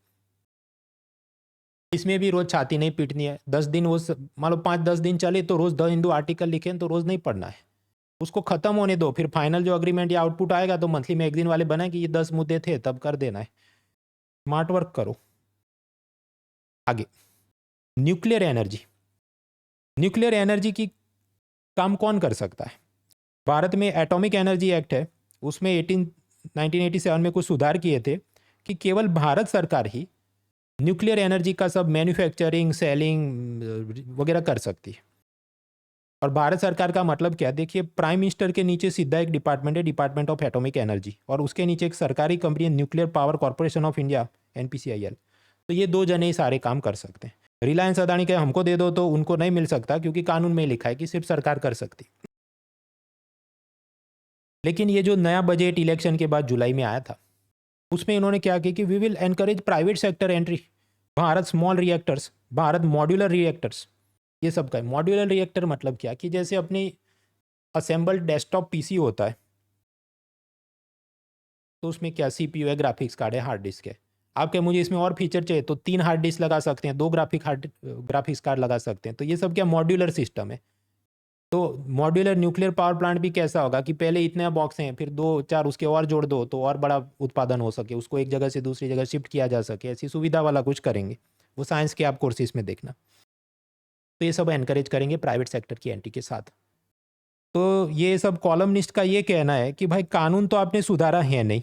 इसमें भी रोज़ छाती नहीं पीटनी है। 10 दिन वो मान लो 5-10 दिन चले तो रोज़ द हिंदू आर्टिकल लिखें तो रोज़ नहीं पढ़ना है। उसको ख़त्म होने दो, फिर फाइनल जो अग्रीमेंट या आउटपुट आएगा तो मंथली मैगजीन वाले बनाए कि ये 10 मुद्दे थे तब कर देना है। स्मार्ट वर्क करो। आगे, न्यूक्लियर एनर्जी। न्यूक्लियर एनर्जी की काम कौन कर सकता है? भारत में एटॉमिक एनर्जी एक्ट है, उसमें 1987 में कुछ सुधार किए थे कि केवल भारत सरकार ही न्यूक्लियर एनर्जी का सब मैन्युफैक्चरिंग, सेलिंग वगैरह कर सकती है। और भारत सरकार का मतलब क्या? देखिए, प्राइम मिनिस्टर के नीचे सीधा एक डिपार्टमेंट है, डिपार्टमेंट ऑफ एटॉमिक एनर्जी, और उसके नीचे एक सरकारी कंपनी है, nuclear power corporation of India, NPCIL। तो ये दो जने ही सारे काम कर सकते हैं। रिलायंस अदानी का हमको दे दो तो उनको नहीं मिल सकता, क्योंकि कानून में लिखा है कि सिर्फ सरकार कर सकती। लेकिन ये जो नया बजट इलेक्शन के बाद जुलाई में आया था, उसमें इन्होंने क्या किया कि we will encourage private sector entry, Bharat small reactors, Bharat modular reactors, ये सब का है। मॉड्यूलर रिएक्टर मतलब क्या कि जैसे अपनी असेंबल्ड डेस्कटॉप PC होता है, तो उसमें क्या CPU है, ग्राफिक्स कार्ड है, हार्ड डिस्क है। आपके मुझे इसमें और फीचर चाहिए तो 3 हार्ड डिस्क लगा सकते हैं, 2 ग्राफिक्स कार्ड लगा सकते हैं। तो ये सब क्या मॉड्यूलर सिस्टम है। तो मॉड्यूलर न्यूक्लियर पावर प्लांट भी कैसा होगा कि पहले इतने बॉक्स हैं, फिर 2-4 उसके और जोड़ दो तो और बड़ा उत्पादन हो सके, उसको एक जगह से दूसरी जगह शिफ्ट किया जा सके, ऐसी सुविधा वाला कुछ करेंगे। वो साइंस के आप कोर्सेज में देखना। तो ये सब एनकरेज करेंगे प्राइवेट सेक्टर की एंट्री के साथ। तो ये सब कॉलमनिस्ट का ये कहना है कि भाई कानून तो आपने सुधारा है नहीं,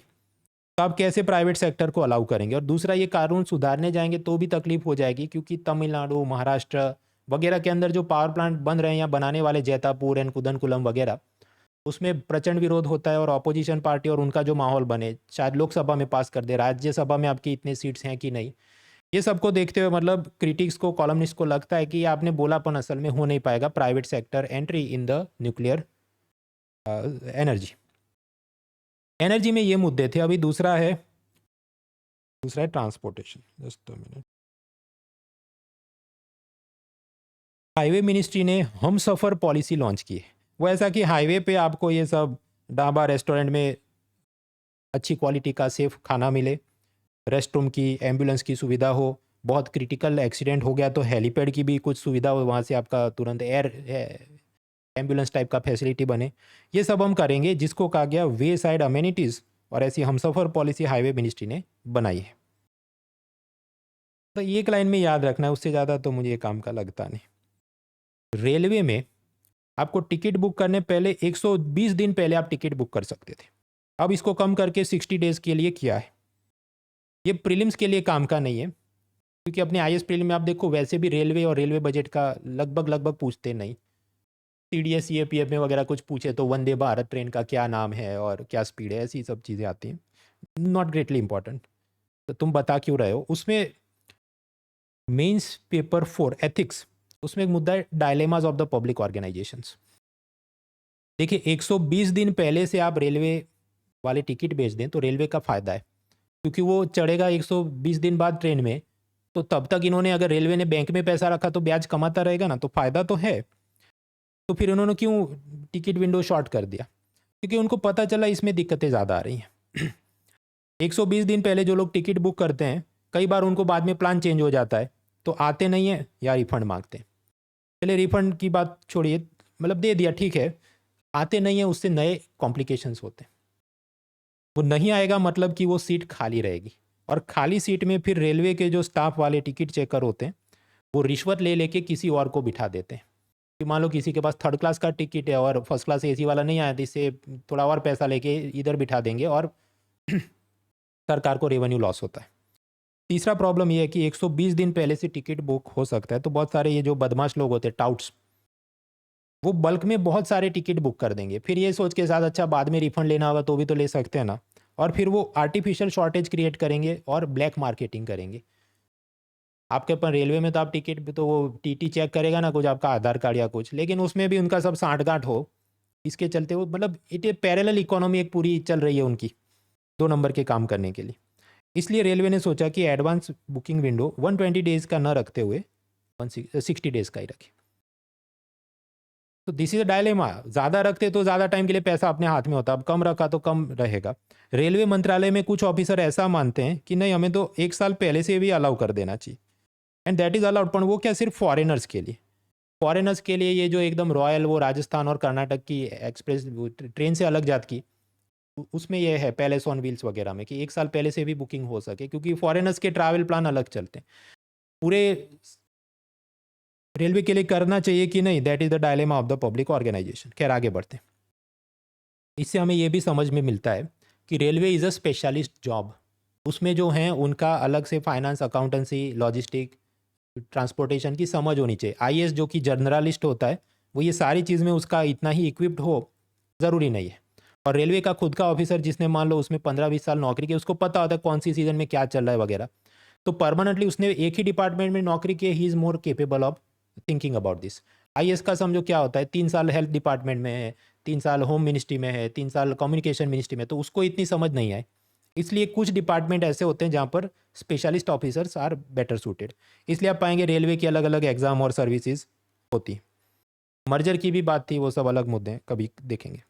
तो आप कैसे प्राइवेट सेक्टर को अलाउ करेंगे? और दूसरा, ये कानून सुधारने जाएंगे तो भी तकलीफ हो जाएगी, क्योंकि तमिलनाडु, महाराष्ट्र वगैरह के अंदर जो पावर प्लांट बन रहे हैं या बनाने वाले, जैतापुर एंड कुदनकुलम वगैरह, उसमें प्रचंड विरोध होता है। और ऑपोजिशन पार्टी और उनका जो माहौल बने, शायद लोकसभा में पास कर दे, राज्यसभा में आपकी इतने सीट्स हैं कि नहीं, ये सबको देखते हुए मतलब क्रिटिक्स को, कॉलमनिस्ट को लगता है कि ये आपने बोलापन असल में हो नहीं पाएगा, private sector entry in the nuclear energy. Energy में ये मुद्दे थे। अभी दूसरा है transportation. Just a minute. Highway ministry ने हम सफ़र पॉलिसी लॉन्च की है। वो ऐसा कि हाईवे पे आपको ये सब ढाबा, रेस्टोरेंट में अच्छी क्वालिटी का सेफ खाना मिले, रेस्टरूम की, एम्बुलेंस की सुविधा हो, बहुत क्रिटिकल एक्सीडेंट हो गया तो हेलीपैड की भी कुछ सुविधा हो, वहाँ से आपका तुरंत एयर एम्बुलेंस टाइप का फैसिलिटी बने। ये सब हम करेंगे, जिसको कहा गया वे साइड अमेनिटीज़, और ऐसी हमसफ़र पॉलिसी हाईवे मिनिस्ट्री ने बनाई है। तो एक लाइन में याद रखना है, उससे ज़्यादा तो मुझे ये काम का लगता नहीं। रेलवे में आपको टिकट बुक करने पहले 120 दिन पहले आप टिकट बुक कर सकते थे, अब इसको कम करके 60 डेज़ के लिए किया है। ये प्रीलिम्स के लिए काम का नहीं है, क्योंकि अपने IAS प्रीलिम में आप देखो, वैसे भी रेलवे और रेलवे बजट का लगभग पूछते नहीं। CDS CAPF में वगैरह कुछ पूछे तो वंदे भारत ट्रेन का क्या नाम है और क्या स्पीड है, ऐसी सब चीज़ें आती हैं, नॉट ग्रेटली इंपॉर्टेंट। तो तुम बता क्यों रहे हो? उसमें मेंस पेपर 4 एथिक्स, उसमें एक मुद्दा है dilemmas of the public organisations. देखिए, 120 दिन पहले से आप रेलवे वाले टिकट बेच दें तो रेलवे का फ़ायदा है, क्योंकि वो चढ़ेगा 120 दिन बाद ट्रेन में, तो तब तक इन्होंने, अगर रेलवे ने बैंक में पैसा रखा तो ब्याज कमाता रहेगा ना, तो फ़ायदा तो है। तो फिर उन्होंने क्यों टिकट विंडो शॉर्ट कर दिया? क्योंकि उनको पता चला इसमें दिक्कतें ज़्यादा आ रही हैं। 120 दिन पहले जो लोग टिकट बुक करते हैं, कई बार उनको बाद में प्लान चेंज हो जाता है, तो आते नहीं हैं या रिफ़ंड मांगते हैं। चलिए रिफ़ंड की बात छोड़िए, मतलब दे दिया ठीक है, आते नहीं हैं, उससे नए कॉम्प्लिकेशंस होते हैं। वो नहीं आएगा मतलब कि वो सीट खाली रहेगी, और खाली सीट में फिर रेलवे के जो स्टाफ वाले टिकट चेकर होते हैं, वो रिश्वत ले लेके किसी और को बिठा देते हैं। कि मान लो किसी के पास 3rd क्लास का टिकट है और फर्स्ट क्लास AC वाला नहीं आया, तो इससे थोड़ा और पैसा लेके इधर बिठा देंगे, और सरकार को रेवेन्यू लॉस होता है। तीसरा प्रॉब्लम ये है कि 120 दिन पहले से टिकट बुक हो सकता है, तो बहुत सारे ये जो बदमाश लोग होते हैं, टाउट्स, वो बल्क में बहुत सारे टिकट बुक कर देंगे, फिर ये सोच के साथ अच्छा बाद में रिफंड लेना होगा तो भी तो ले सकते हैं ना, और फिर वो आर्टिफिशियल शॉर्टेज क्रिएट करेंगे और ब्लैक मार्केटिंग करेंगे। आपके ऊपर रेलवे में तो आप टिकट भी तो वो TT चेक करेगा ना, कुछ आपका आधार कार्ड या कुछ, लेकिन उसमें भी उनका सब सांठ-गांठ हो, इसके चलते वो मतलब इट ए पैरेलल इकोनॉमी एक पूरी चल रही है उनकी, 2 नंबर के काम करने के लिए। इसलिए रेलवे ने सोचा कि एडवांस बुकिंग विंडो 120 डेज़ का न रखते हुए 60 डेज़ का ही रखें। तो दिस इज अ डायलेमा, ज़्यादा रखते तो ज़्यादा टाइम के लिए पैसा अपने हाथ में होता, अब कम रखा तो कम रहेगा। रेलवे मंत्रालय में कुछ ऑफिसर ऐसा मानते हैं कि नहीं, हमें तो 1 साल पहले से भी अलाउ कर देना चाहिए, एंड दैट इज़ अलाउड, पर वो क्या, सिर्फ फॉरेनर्स के लिए। फॉरेनर्स के लिए ये जो एकदम रॉयल वो राजस्थान और कर्नाटक की एक्सप्रेस ट्रेन से अलग जात की उसमें ये है पैलेस ऑन व्हील्स वगैरह में कि एक साल पहले से भी बुकिंग हो सके, क्योंकि फॉरेनर्स के ट्रैवल प्लान अलग चलते हैं। पूरे रेलवे के लिए करना चाहिए कि नहीं, that is the dilemma of the public organisation. खैर आगे बढ़ते हैं। इससे हमें ये भी समझ में मिलता है कि railway is a specialist job. उसमें जो हैं उनका अलग से फाइनेंस, अकाउंटेंसी, लॉजिस्टिक, ट्रांसपोर्टेशन की समझ होनी चाहिए। आईएएस जो कि जर्नलिस्ट होता है वो ये सारी चीज़ में उसका इतना ही इक्विप्ड हो ज़रूरी नहीं है। और रेलवे का खुद का ऑफिसर जिसने मान लो उसमें 15-20 साल नौकरी की, उसको पता होता है कौन सी सीज़न में क्या चल रहा है वगैरह। तो परमानेंटली उसने एक ही डिपार्टमेंट में नौकरी की, he is more capable of thinking about this. IAS का समझो क्या होता है, 3 साल हेल्थ डिपार्टमेंट में है, 3 साल होम मिनिस्ट्री में है, 3 साल कम्युनिकेशन मिनिस्ट्री में, तो उसको इतनी समझ नहीं आए। इसलिए कुछ डिपार्टमेंट ऐसे होते हैं जहाँ पर specialist officers are better suited. इसलिए आप पाएंगे रेलवे की अलग अलग एग्जाम और सर्विसेज होती। मर्जर की भी बात थी, वो सब अलग मुद्दे हैं, कभी देखेंगे।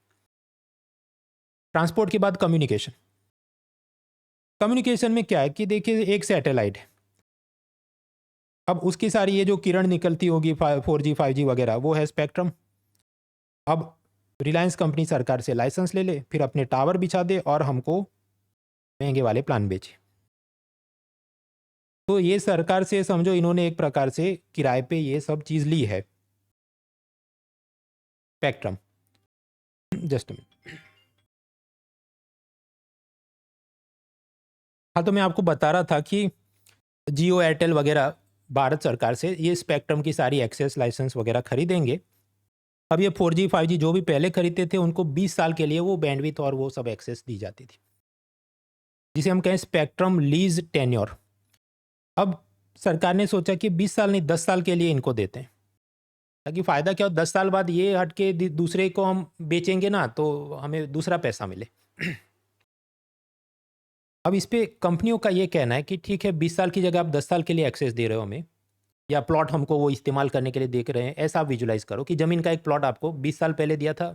ट्रांसपोर्ट के बाद कम्युनिकेशन। कम्युनिकेशन में क्या है कि देखिए एक सैटेलाइट है, अब उसकी सारी ये जो किरण निकलती होगी 4G 5G वगैरह, वो है स्पेक्ट्रम। अब रिलायंस कंपनी सरकार से लाइसेंस ले ले, फिर अपने टावर बिछा दे और हमको महंगे वाले प्लान बेचे। तो ये सरकार से समझो इन्होंने एक प्रकार से किराए पे ये सब चीज़ ली है, स्पेक्ट्रम। जस्ट हाँ, तो मैं आपको बता रहा था कि जियो, एयरटेल वगैरह भारत सरकार से ये स्पेक्ट्रम की सारी एक्सेस लाइसेंस वगैरह खरीदेंगे। अब ये 4G 5G जो भी पहले खरीदते थे उनको 20 साल के लिए वो बैंडविथ और वो सब एक्सेस दी जाती थी, जिसे हम कहें स्पेक्ट्रम लीज टेन्योर। अब सरकार ने सोचा कि 20 साल नहीं 10 साल के लिए इनको देते हैं, ताकि फ़ायदा क्या हो, 10 साल बाद ये हट के दूसरे को हम बेचेंगे ना तो हमें दूसरा पैसा मिले। अब इस पे कंपनियों का ये कहना है कि ठीक है 20 साल की जगह आप 10 साल के लिए एक्सेस दे रहे हो हमें, या प्लॉट हमको वो इस्तेमाल करने के लिए देख रहे हैं। ऐसा आप विजुलाइज करो कि ज़मीन का एक प्लॉट आपको 20 साल पहले दिया था,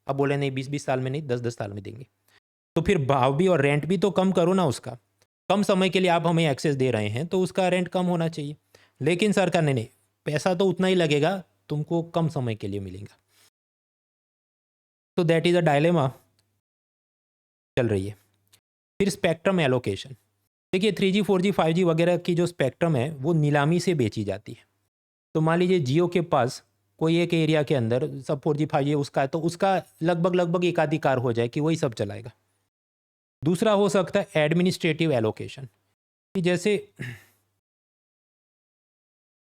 अब बोले नहीं 20-20 साल में नहीं 10-10 साल में देंगे। तो फिर भाव भी और रेंट भी तो कम करो ना उसका। कम समय के लिए आप हमें एक्सेस दे रहे हैं तो उसका रेंट कम होना चाहिए। लेकिन सरकार ने नहीं, पैसा तो उतना ही लगेगा, तुमको कम समय के लिए मिलेगा। तो दैट इज़ अ डायलेमा चल रही है। फिर स्पेक्ट्रम एलोकेशन। देखिए 3G 4G 5G वगैरह की जो स्पेक्ट्रम है वो नीलामी से बेची जाती है। तो मान लीजिए जियो के पास कोई एक एरिया के अंदर सब 4G 5G उसका है, तो उसका लगभग लगभग एकाधिकार हो जाए कि वही सब चलाएगा। दूसरा हो सकता है एडमिनिस्ट्रेटिव एलोकेशन, कि जैसे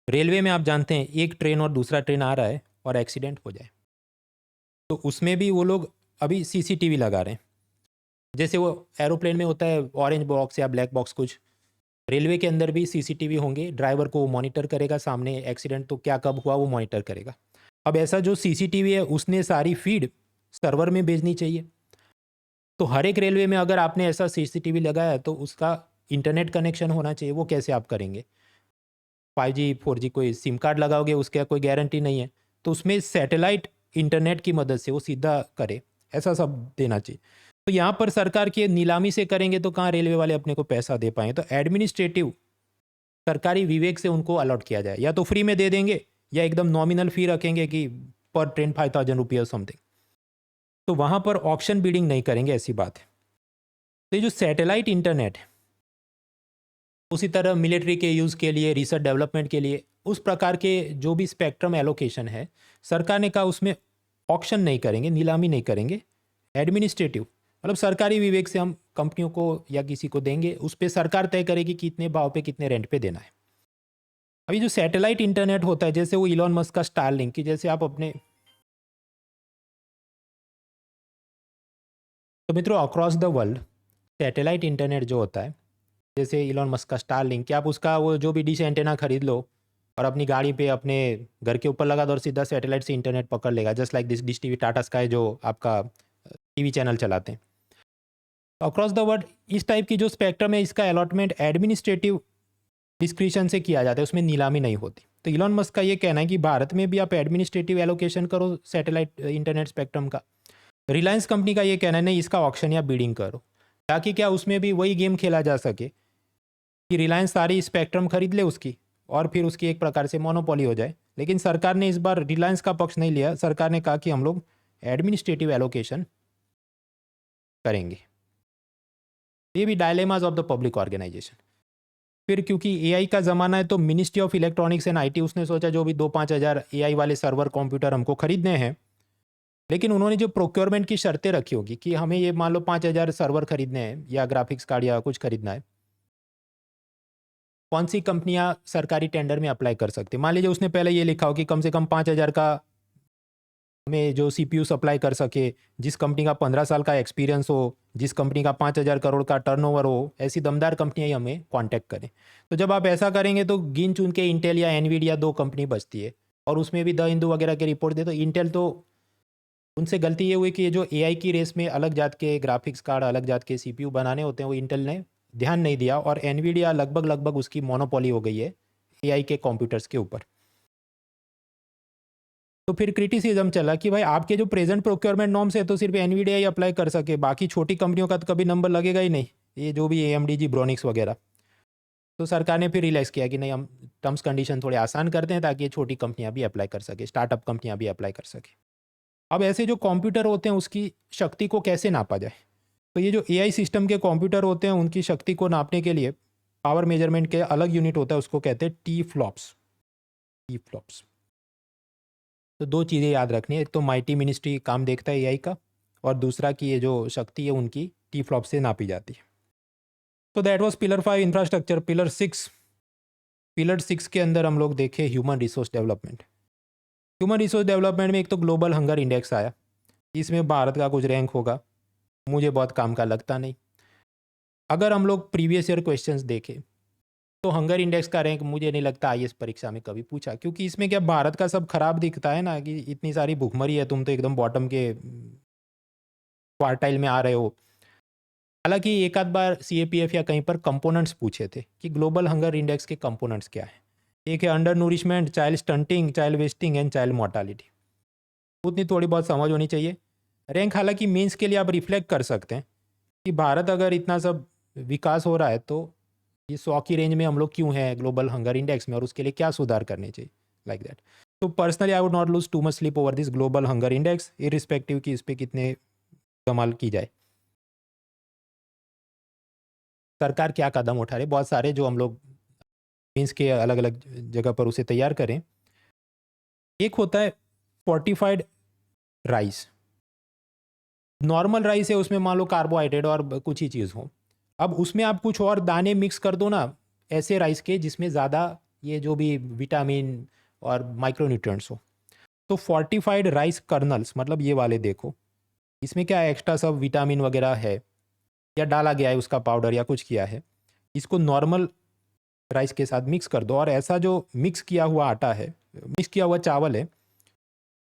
रेलवे में आप जानते हैं एक ट्रेन और दूसरा ट्रेन आ रहा है और एक्सीडेंट हो जाए, तो उसमें भी वो लोग अभी CCTV लगा रहे हैं। जैसे वो एरोप्लेन में होता है ऑरेंज बॉक्स या ब्लैक बॉक्स कुछ, रेलवे के अंदर भी CCTV होंगे, ड्राइवर को वो मॉनिटर करेगा, सामने एक्सीडेंट तो क्या कब हुआ वो मॉनिटर करेगा। अब ऐसा जो CCTV है उसने सारी फीड सर्वर में भेजनी चाहिए। तो हर एक रेलवे में अगर आपने ऐसा CCTV लगाया तो उसका इंटरनेट कनेक्शन होना चाहिए। वो कैसे आप करेंगे? 5G 4G कोई सिम कार्ड लगाओगे उसका कोई गारंटी नहीं है, तो उसमें सैटेलाइट इंटरनेट की मदद से वो सीधा करे, ऐसा सब देना चाहिए। तो यहाँ पर सरकार की नीलामी से करेंगे तो कहाँ रेलवे वाले अपने को पैसा दे पाएँ। तो एडमिनिस्ट्रेटिव सरकारी विवेक से उनको अलॉट किया जाए, या तो फ्री में दे देंगे या एकदम नॉमिनल फी रखेंगे कि पर ट्रेन 5,000 रुपये समथिंग। तो वहाँ पर ऑप्शन बीडिंग नहीं करेंगे, ऐसी बात है। तो ये जो सैटेलाइट इंटरनेट है, उसी तरह मिलिट्री के यूज़ के लिए, रिसर्च डेवलपमेंट के लिए, उस प्रकार के जो भी स्पेक्ट्रम एलोकेशन है, सरकार ने कहा उसमें ऑक्शन नहीं करेंगे, नीलामी नहीं करेंगे। एडमिनिस्ट्रेटिव मतलब सरकारी विवेक से हम कंपनियों को या किसी को देंगे, उस पर सरकार तय करेगी कि कितने भाव पे कितने रेंट पे देना है। अभी जो सैटेलाइट इंटरनेट होता है, जैसे वो इलॉन मस्क का स्टारलिंक, कि जैसे आप अपने, तो मित्रों across the world satellite internet जो होता है, जैसे इलॉन मस्क का स्टारलिंक, कि आप उसका वो जो भी डिश एंटेना खरीद लो और अपनी गाड़ी पे अपने घर के ऊपर लगा दो और सीधा सैटेलाइट से इंटरनेट पकड़ लेगा, just like this dish TV, Tata sky जो आपका टीवी चैनल चलाते हैं। अक्रॉस द वर्ल्ड इस टाइप की जो स्पेक्ट्रम है, इसका अलॉटमेंट एडमिनिस्ट्रेटिव डिस्क्रिप्शन से किया जाता है, उसमें नीलामी नहीं होती। तो इलॉन मस्क का ये कहना है कि भारत में भी आप एडमिनिस्ट्रेटिव एलोकेशन करो सैटेलाइट इंटरनेट स्पेक्ट्रम का। रिलायंस कंपनी का ये कहना है नहीं, इसका ऑक्शन या बीडिंग करो, ताकि क्या उसमें भी वही गेम खेला जा सके कि रिलायंस सारी स्पेक्ट्रम खरीद ले उसकी, और फिर उसकी एक प्रकार से मोनोपोली हो जाए। लेकिन सरकार ने इस बार रिलायंस का पक्ष नहीं लिया। सरकार ने कहा कि हम लोग एडमिनिस्ट्रेटिव एलोकेशन करेंगे। ये भी dilemmas of the public organisation. फिर क्योंकि एआई का ज़माना है तो ministry of electronics and IT उसने सोचा जो भी 2-5 हज़ार एआई वाले सर्वर कंप्यूटर हमको खरीदने हैं, लेकिन उन्होंने जो प्रोक्योरमेंट की शर्तें रखी होगी कि हमें ये मान लो 5,000 सर्वर खरीदने हैं या ग्राफिक्स कार्ड या कुछ खरीदना है, कौन सी कंपनियां सरकारी टेंडर में अप्लाई कर सकती है। मान लीजिए उसने पहले ये लिखा हो कि कम से कम 5,000 का हमें जो सीपीयू सप्लाई कर सके, जिस कंपनी का 15 साल का एक्सपीरियंस हो, जिस कंपनी का 5,000 करोड़ का टर्नओवर हो, ऐसी दमदार कंपनियां ही हमें कांटेक्ट करें। तो जब आप ऐसा करेंगे तो गिन चुन के इंटेल या एनवीडिया 2 कंपनी बचती है, और उसमें भी द हिंदू वगैरह की रिपोर्ट दे तो इंटेल तो उनसे गलती ये हुई कि ये जो एआई की रेस में अलग जात के ग्राफिक्स कार्ड, अलग जात के सीपीयू बनाने होते हैं, वो इंटेल ने ध्यान नहीं दिया, और एनवीडिया लगभग लगभग उसकी मोनोपोली हो गई है एआई के कंप्यूटर्स के ऊपर। तो फिर क्रिटिसिज्म चला कि भाई आपके जो प्रेजेंट प्रोक्योरमेंट नॉर्म्स है तो सिर्फ एनवीडिया ही अप्लाई कर सके, बाकी छोटी कंपनियों का तो कभी नंबर लगेगा ही नहीं, ये जो भी एएमडी ब्रोनिक्स वगैरह। तो सरकार ने फिर रियलाइज़ किया कि नहीं, हम टर्म्स कंडीशन थोड़े आसान करते हैं ताकि ये छोटी कंपनियां भी अप्लाई कर सके, स्टार्टअप कंपनियां भी अप्लाई कर सके। अब ऐसे जो कंप्यूटर होते हैं उसकी शक्ति को कैसे नापा जाए, तो ये जो एआई सिस्टम के कंप्यूटर होते हैं उनकी शक्ति को नापने के लिए पावर मेजरमेंट के अलग यूनिट होता है, उसको कहते हैं टी फ्लॉप्स। T flops. तो 2 चीज़ें याद रखनी है, एक तो माइटी मिनिस्ट्री काम देखता है एआई का, और दूसरा कि ये जो शक्ति है उनकी टी फ्लॉप से नापी जाती है। तो that was pillar 5 infrastructure. Pillar 6 के अंदर हम लोग देखे human resource development. Human resource development में एक तो ग्लोबल हंगर इंडेक्स आया, इसमें भारत का कुछ रैंक होगा, मुझे बहुत काम का लगता नहीं। अगर हम लोग प्रीवियस ईयर क्वेश्चंस देखें तो हंगर इंडेक्स का रैंक मुझे नहीं लगता आईएएस परीक्षा में कभी पूछा, क्योंकि इसमें क्या भारत का सब खराब दिखता है ना, कि इतनी सारी भुखमरी है, तुम तो एकदम बॉटम के क्वार्टाइल में आ रहे हो। हालांकि एक आध बार सीएपीएफ या कहीं पर कंपोनेंट्स पूछे थे कि ग्लोबल हंगर इंडेक्स के कंपोनेंट्स क्या है। एक है under nourishment, child stunting, child wasting and child mortality. उतनी थोड़ी बहुत समझ होनी चाहिए। रैंक हालांकि मीन्स के लिए आप रिफ्लेक्ट कर सकते हैं कि भारत अगर इतना सब विकास हो रहा है तो ये 100 की रेंज में हम लोग क्यों हैं ग्लोबल हंगर इंडेक्स में, और उसके लिए क्या सुधार करने चाहिए, लाइक दैट। तो personally I would not lose too much sleep over this global hunger index, irrespective कि इस पर कितने कमाल की जाए। सरकार क्या कदम उठा रही, बहुत सारे जो हम लोग मीन्स के अलग अलग जगह पर उसे तैयार करें। एक होता है फोर्टिफाइड राइस। नॉर्मल राइस है, उसमें मान लो कार्बोहाइड्रेट और कुछ ही चीज़ हो, अब उसमें आप कुछ और दाने मिक्स कर दो ना, ऐसे राइस के जिसमें ज़्यादा ये जो भी विटामिन और माइक्रोन्यूट्रिएंट्स हो। तो फोर्टिफाइड राइस कर्नल्स मतलब ये वाले देखो, इसमें क्या एक्स्ट्रा सब विटामिन वगैरह है या डाला गया है उसका पाउडर या कुछ किया है, इसको नॉर्मल राइस के साथ मिक्स कर दो, और ऐसा जो मिक्स किया हुआ आटा है, मिक्स किया हुआ चावल है,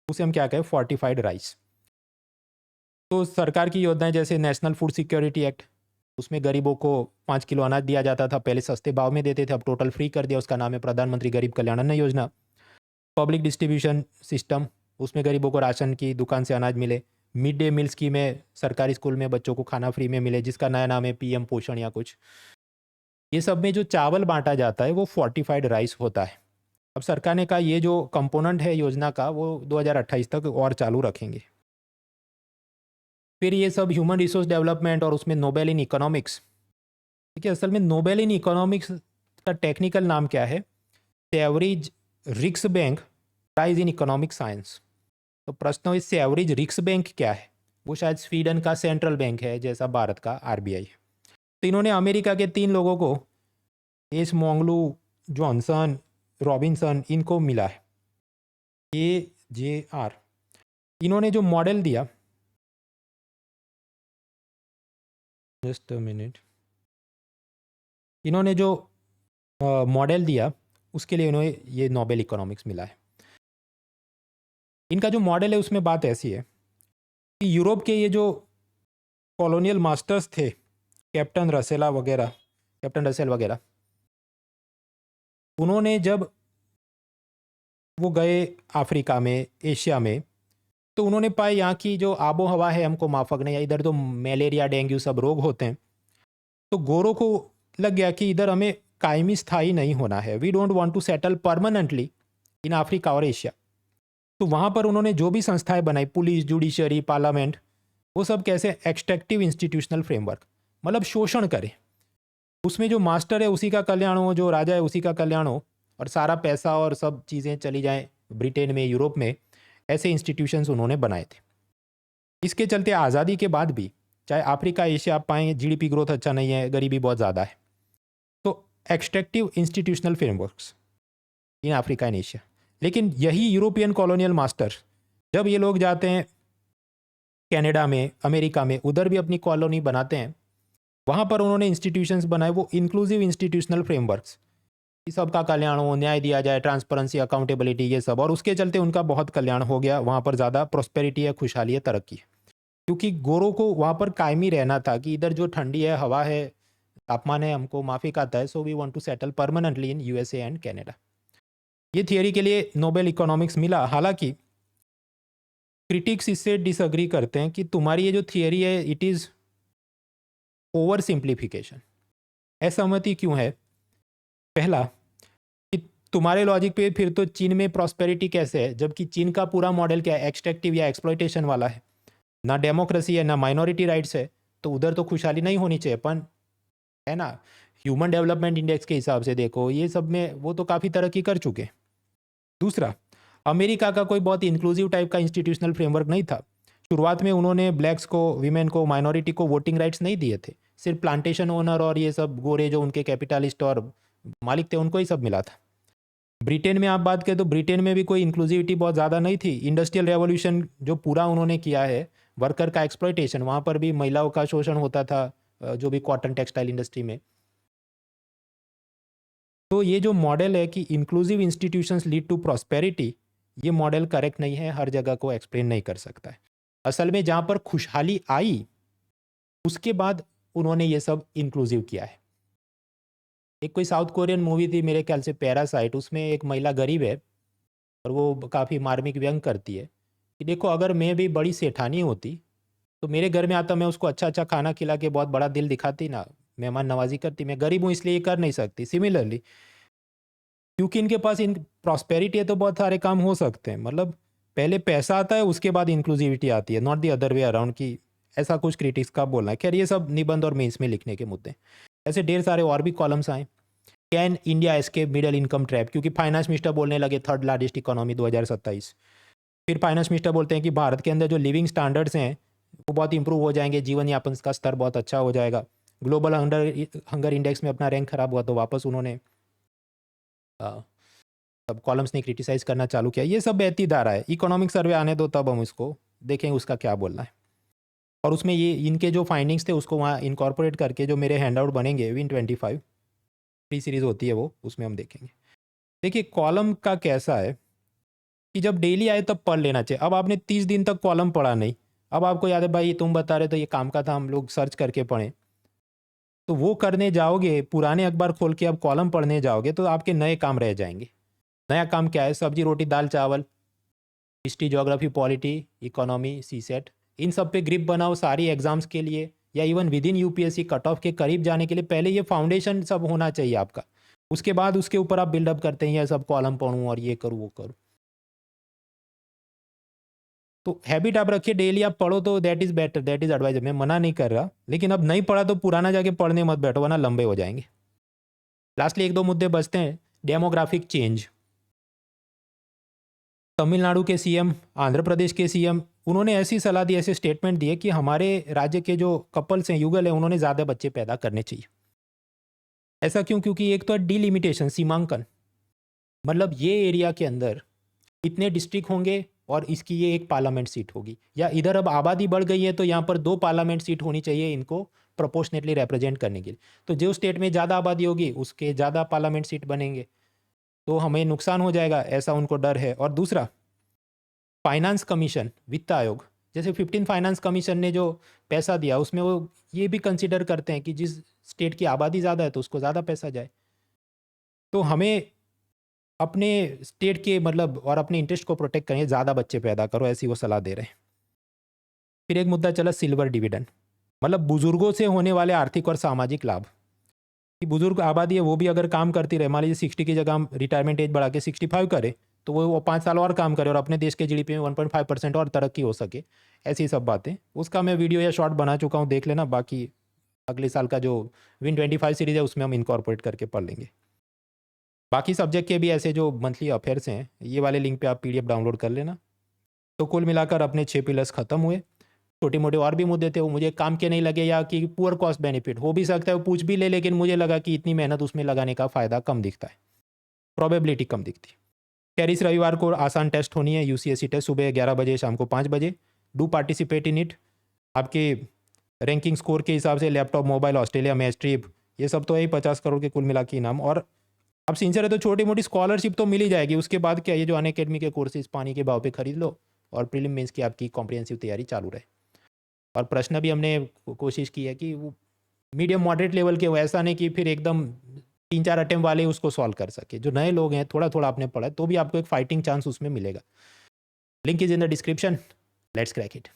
उसे हम क्या कहें, फोर्टिफाइड राइस। तो सरकार की योजनाएं जैसे नेशनल फूड सिक्योरिटी एक्ट, उसमें गरीबों को 5 किलो अनाज दिया जाता था, पहले सस्ते भाव में देते थे, अब टोटल फ्री कर दिया, उसका नाम है प्रधानमंत्री गरीब कल्याण अन्न योजना। पब्लिक डिस्ट्रीब्यूशन सिस्टम, उसमें गरीबों को राशन की दुकान से अनाज मिले। मिड डे मील स्कीम है, सरकारी स्कूल में बच्चों को खाना फ्री में मिले, जिसका नया नाम है पीएम पोषण या कुछ। ये सब में जो चावल बांटा जाता है वो फोर्टिफाइड राइस होता है। अब सरकार ने कहा ये जो कंपोनेंट है योजना का वो 2028 तक और चालू रखेंगे। फिर ये सब ह्यूमन रिसोर्स डेवलपमेंट और उसमें नोबेल इन इकोनॉमिक्स। ठीक है, असल में नोबेल इन इकोनॉमिक्स का टेक्निकल नाम क्या है, Sveriges Riksbank prize in economic science. तो प्रश्न है सेवरिज रिक्सबैंक क्या है, वो शायद स्वीडन का सेंट्रल बैंक है जैसा भारत का आरबीआई है। तो इन्होंने अमेरिका के 3 लोगों को, एस मोंगलू, जॉनसन, रॉबिन्सन, इनको मिला है, AJR। इन्होंने जो मॉडल दिया, जस्ट अ मिनट, इन्होंने जो मॉडल दिया उसके लिए इन्हें ये नोबेल इकोनॉमिक्स मिला है। इनका जो मॉडल है उसमें बात ऐसी है कि यूरोप के ये जो कॉलोनियल मास्टर्स थे, कैप्टन रसेल वगैरह, उन्होंने जब वो गए अफ्रीका में, एशिया में, तो उन्होंने पाया यहाँ की जो आबो हवा है हमको माफक नहीं है, इधर तो मलेरिया डेंगू सब रोग होते हैं। तो गोरों को लग गया कि इधर हमें कायमी स्थायी नहीं होना है, we don't want to settle permanently in Africa और एशिया। तो वहाँ पर उन्होंने जो भी संस्थाएं बनाई, पुलिस, जुडिशरी, पार्लियामेंट, वो सब कैसे एक्सट्रैक्टिव इंस्टीट्यूशनल फ्रेमवर्क, मतलब शोषण करे, उसमें जो मास्टर है उसी का कल्याण हो, जो राजा है उसी का कल्याण हो, और सारा पैसा और सब चीज़ें चली जाएं ब्रिटेन में, यूरोप में। ऐसे इंस्टीट्यूशंस उन्होंने बनाए थे। इसके चलते आज़ादी के बाद भी, चाहे अफ्रीका, एशिया, आप पाएँ जीडीपी ग्रोथ अच्छा नहीं है, गरीबी बहुत ज़्यादा है। तो extractive institutional frameworks in Africa and Asia. लेकिन यही यूरोपियन कॉलोनियल मास्टर, जब ये लोग जाते हैं कनाडा में, अमेरिका में, उधर भी अपनी कॉलोनी बनाते हैं, वहाँ पर उन्होंने इंस्टीट्यूशंस बनाए, वो इंक्लूसिव इंस्टीट्यूशनल फ्रेमवर्क्स, सबका कल्याण हो, न्याय दिया जाए, ट्रांसपेरेंसी, अकाउंटेबिलिटी, ये सब। और उसके चलते उनका बहुत कल्याण हो गया, वहाँ पर ज़्यादा प्रॉस्पेरिटी है, खुशहाली है, तरक्की है। क्योंकि गोरों को वहाँ पर कायमी रहना था कि इधर जो ठंडी है, हवा है, तापमान है, हमको माफिक आता है, so we want to settle permanently in USA and Canada. ये थियरी के लिए नोबेल इकोनॉमिक्स मिला। हालांकि क्रिटिक्स इससे डिसएग्री करते हैं कि तुम्हारी ये जो थियरी है, इट इज़ ओवर सिंप्लीफिकेशन। असहमति क्यों है? पहला कि तुम्हारे लॉजिक पे फिर तो चीन में प्रॉस्पेरिटी कैसे है, जबकि चीन का पूरा मॉडल क्या है, एक्सट्रैक्टिव या एक्सप्लॉइटेशन वाला है, ना डेमोक्रेसी है, ना माइनॉरिटी राइट्स है। तो उधर तो खुशहाली नहीं होनी चाहिए, अपन है ना, ह्यूमन डेवलपमेंट इंडेक्स के हिसाब से देखो, ये सब में वो तो काफ़ी तरक्की कर चुके। दूसरा, अमेरिका का कोई बहुत इंक्लूसिव टाइप का इंस्टीट्यूशनल फ्रेमवर्क नहीं था। शुरुआत में उन्होंने ब्लैक्स को, वीमेन को, माइनॉरिटी को वोटिंग राइट्स नहीं दिए थे। सिर्फ प्लांटेशन ओनर और ये सब गोरे जो उनके कैपिटलिस्ट और मालिक थे, उनको ही सब मिला था। ब्रिटेन में आप बात करें तो ब्रिटेन में भी कोई इंक्लूसिविटी बहुत ज़्यादा नहीं थी। इंडस्ट्रियल रेवोल्यूशन जो पूरा उन्होंने किया है, वर्कर का एक्सप्लॉइटेशन, वहाँ पर भी महिलाओं का शोषण होता था, जो भी कॉटन टेक्सटाइल इंडस्ट्री में। तो ये जो मॉडल है कि inclusive institutions lead to prosperity, ये मॉडल करेक्ट नहीं है, हर जगह को एक्सप्लेन नहीं कर सकता है। असल में जहाँ पर खुशहाली आई, उसके बाद उन्होंने ये सब इंक्लूसिव किया है। एक कोई साउथ कोरियन मूवी थी मेरे ख्याल से, पैरासाइट, उसमें एक महिला गरीब है और वो काफ़ी मार्मिक व्यंग करती है कि देखो, अगर मैं भी बड़ी सेठानी होती तो मेरे घर में आता, मैं उसको अच्छा अच्छा खाना खिला के बहुत बड़ा दिल दिखाती ना, मेहमान नवाजी करती। मैं गरीब हूँ इसलिए ये कर नहीं सकती। सिमिलरली, क्योंकि इनके पास इन प्रॉस्पेरिटी है तो बहुत सारे काम हो सकते हैं। मतलब पहले पैसा आता है, उसके बाद इंक्लूसिविटी आती है, not the other way around, कि ऐसा कुछ क्रिटिक्स का बोलना है। खैर, ये सब निबंध और मेंस में लिखने के मुद्दे। ऐसे ढेर सारे और भी कॉलम्स आए। Can India escape middle income trap, क्योंकि फाइनेंस मिनिस्टर बोलने लगे थर्ड लार्जेस्ट इकोनॉमी 2027। फिर फाइनेंस मिनिस्टर बोलते हैं कि भारत के अंदर जो लिविंग स्टैंडर्ड्स हैं वो बहुत इंप्रूव हो जाएंगे, जीवन यापन का स्तर बहुत अच्छा हो जाएगा। ग्लोबल हंगर इंडेक्स में अपना रैंक खराब हुआ तो वापस उन्होंने सब कॉलम्स ने क्रिटिसाइज करना चालू किया। ये सब बहती धारा है। इकोनॉमिक सर्वे आने दो, तब हम इसको देखेंगे उसका क्या बोलना है। और उसमें ये इनके जो फाइंडिंग्स थे उसको वहाँ इनकॉर्पोरेट करके जो मेरे हैंडआउट बनेंगे विन 25 फ्री सीरीज होती है वो, उसमें हम देखेंगे। देखिए, कॉलम का कैसा है कि जब डेली आए तब पढ़ लेना चाहिए। अब आपने 30 दिन तक कॉलम पढ़ा नहीं, अब आपको याद है भाई तुम बता रहे तो ये काम का था, हम लोग सर्च करके पढ़ें, तो वो करने जाओगे, पुराने अखबार खोल के अब कॉलम पढ़ने जाओगे तो आपके नए काम रह जाएंगे। नया काम क्या है? सब्जी रोटी दाल चावल, history, geography, polity, economy, CSAT, इन सब पे ग्रिप बनाओ सारी एग्जाम्स के लिए, या even within UPSC cut off के करीब जाने के लिए पहले ये फाउंडेशन सब होना चाहिए आपका। उसके बाद उसके ऊपर आप बिल्डअप करते हैं, ये सब कॉलम पढ़ूँ और ये करूँ वो करूँ। तो हैबिट आप रखिए, डेली आप पढ़ो तो that is better, that is advise. मैं मना नहीं कर रहा, लेकिन अब नहीं पढ़ा तो पुराना जाके पढ़ने मत बैठो, वरना लंबे हो जाएंगे। लास्टली एक दो मुद्दे बचते हैं। डेमोग्राफिक चेंज, तमिलनाडु के सीएम, आंध्र प्रदेश के सीएम, उन्होंने ऐसी सलाह दी, ऐसे स्टेटमेंट दिए कि हमारे राज्य के जो कपल्स हैं, युगल हैं, उन्होंने ज़्यादा बच्चे पैदा करने चाहिए। ऐसा क्यों? क्योंकि एक तो डिलिमिटेशन, सीमांकन, मतलब ये एरिया के अंदर इतने डिस्ट्रिक्ट होंगे और इसकी ये एक पार्लियामेंट सीट होगी, या इधर अब आबादी बढ़ गई है तो यहाँ पर 2 पार्लियामेंट सीट होनी चाहिए इनको प्रोपोर्शनेटली रिप्रेजेंट करने के लिए। तो जो स्टेट में ज़्यादा आबादी होगी उसके ज़्यादा पार्लियामेंट सीट बनेंगे, तो हमें नुकसान हो जाएगा, ऐसा उनको डर है। और दूसरा, फाइनेंस कमीशन, वित्त आयोग, जैसे 15 फाइनेंस कमीशन ने जो पैसा दिया उसमें वो ये भी कंसिडर करते हैं कि जिस स्टेट की आबादी ज़्यादा है तो उसको ज़्यादा पैसा जाए। तो हमें अपने स्टेट के मतलब और अपने इंटरेस्ट को प्रोटेक्ट करें, ज़्यादा बच्चे पैदा करो, ऐसी वो सलाह दे रहे हैं। फिर एक मुद्दा चला सिल्वर डिविडेंड, मतलब बुजुर्गों से होने वाले आर्थिक और सामाजिक लाभ। कि बुजुर्ग आबादी है वो भी अगर काम करती रहे, मान लीजिए 60 की जगह हम रिटायरमेंट एज बढ़ा के 65 करे, तो वो 5 साल और काम करे और अपने देश के जीडीपी में 1.5% और तरक्की हो सके। ऐसी सब बातें, उसका मैं वीडियो या शॉर्ट बना चुका हूँ, देख लेना। बाकी अगले साल का जो Win25 सीरीज़ है उसमें हम इनकॉर्पोरेट करके पढ़ लेंगे। बाकी सब्जेक्ट के भी ऐसे जो मंथली अफेयर्स हैं, ये वाले लिंक पे आप पीडीएफ डाउनलोड कर लेना। तो कुल मिलाकर अपने 6 पिलर्स खत्म हुए। छोटे मोटे और भी मुद्दे थे, वो मुझे काम के नहीं लगे, या कि पुअर कॉस्ट बेनिफिट हो भी सकता है, वो पूछ भी ले, लेकिन मुझे लगा कि इतनी मेहनत उसमें लगाने का फ़ायदा कम दिखता है, प्रोबेबिलिटी कम दिखती है। खैर, इस रविवार को आसान टेस्ट होनी है, यूसीएससी टेस्ट, सुबह 11 बजे, शाम को 5 बजे। Do participate in it. आपके रैंकिंग स्कोर के हिसाब से laptop, mobile, Australia match trip, ये सब तो है ही, 50 करोड़ के कुल मिला के इनाम। और अब सिंसियर है तो छोटी मोटी स्कॉलरशिप तो मिल ही जाएगी। उसके बाद क्या, ये जो अनअकैडमी के कोर्सेज पानी के भाव पे खरीद लो और प्रीलिम मेंस की आपकी कॉम्प्रिहेंसिव तैयारी चालू रहे। और प्रश्न भी हमने कोशिश की है कि वो मीडियम मॉडरेट लेवल के हो, ऐसा नहीं कि फिर एकदम 3-4 अटेम्प्ट वाले उसको सॉल्व कर सके। जो नए लोग हैं, थोड़ा थोड़ा आपने पढ़ा है, तो भी आपको एक फाइटिंग चांस उसमें मिलेगा। Link is in the description. Let's crack it.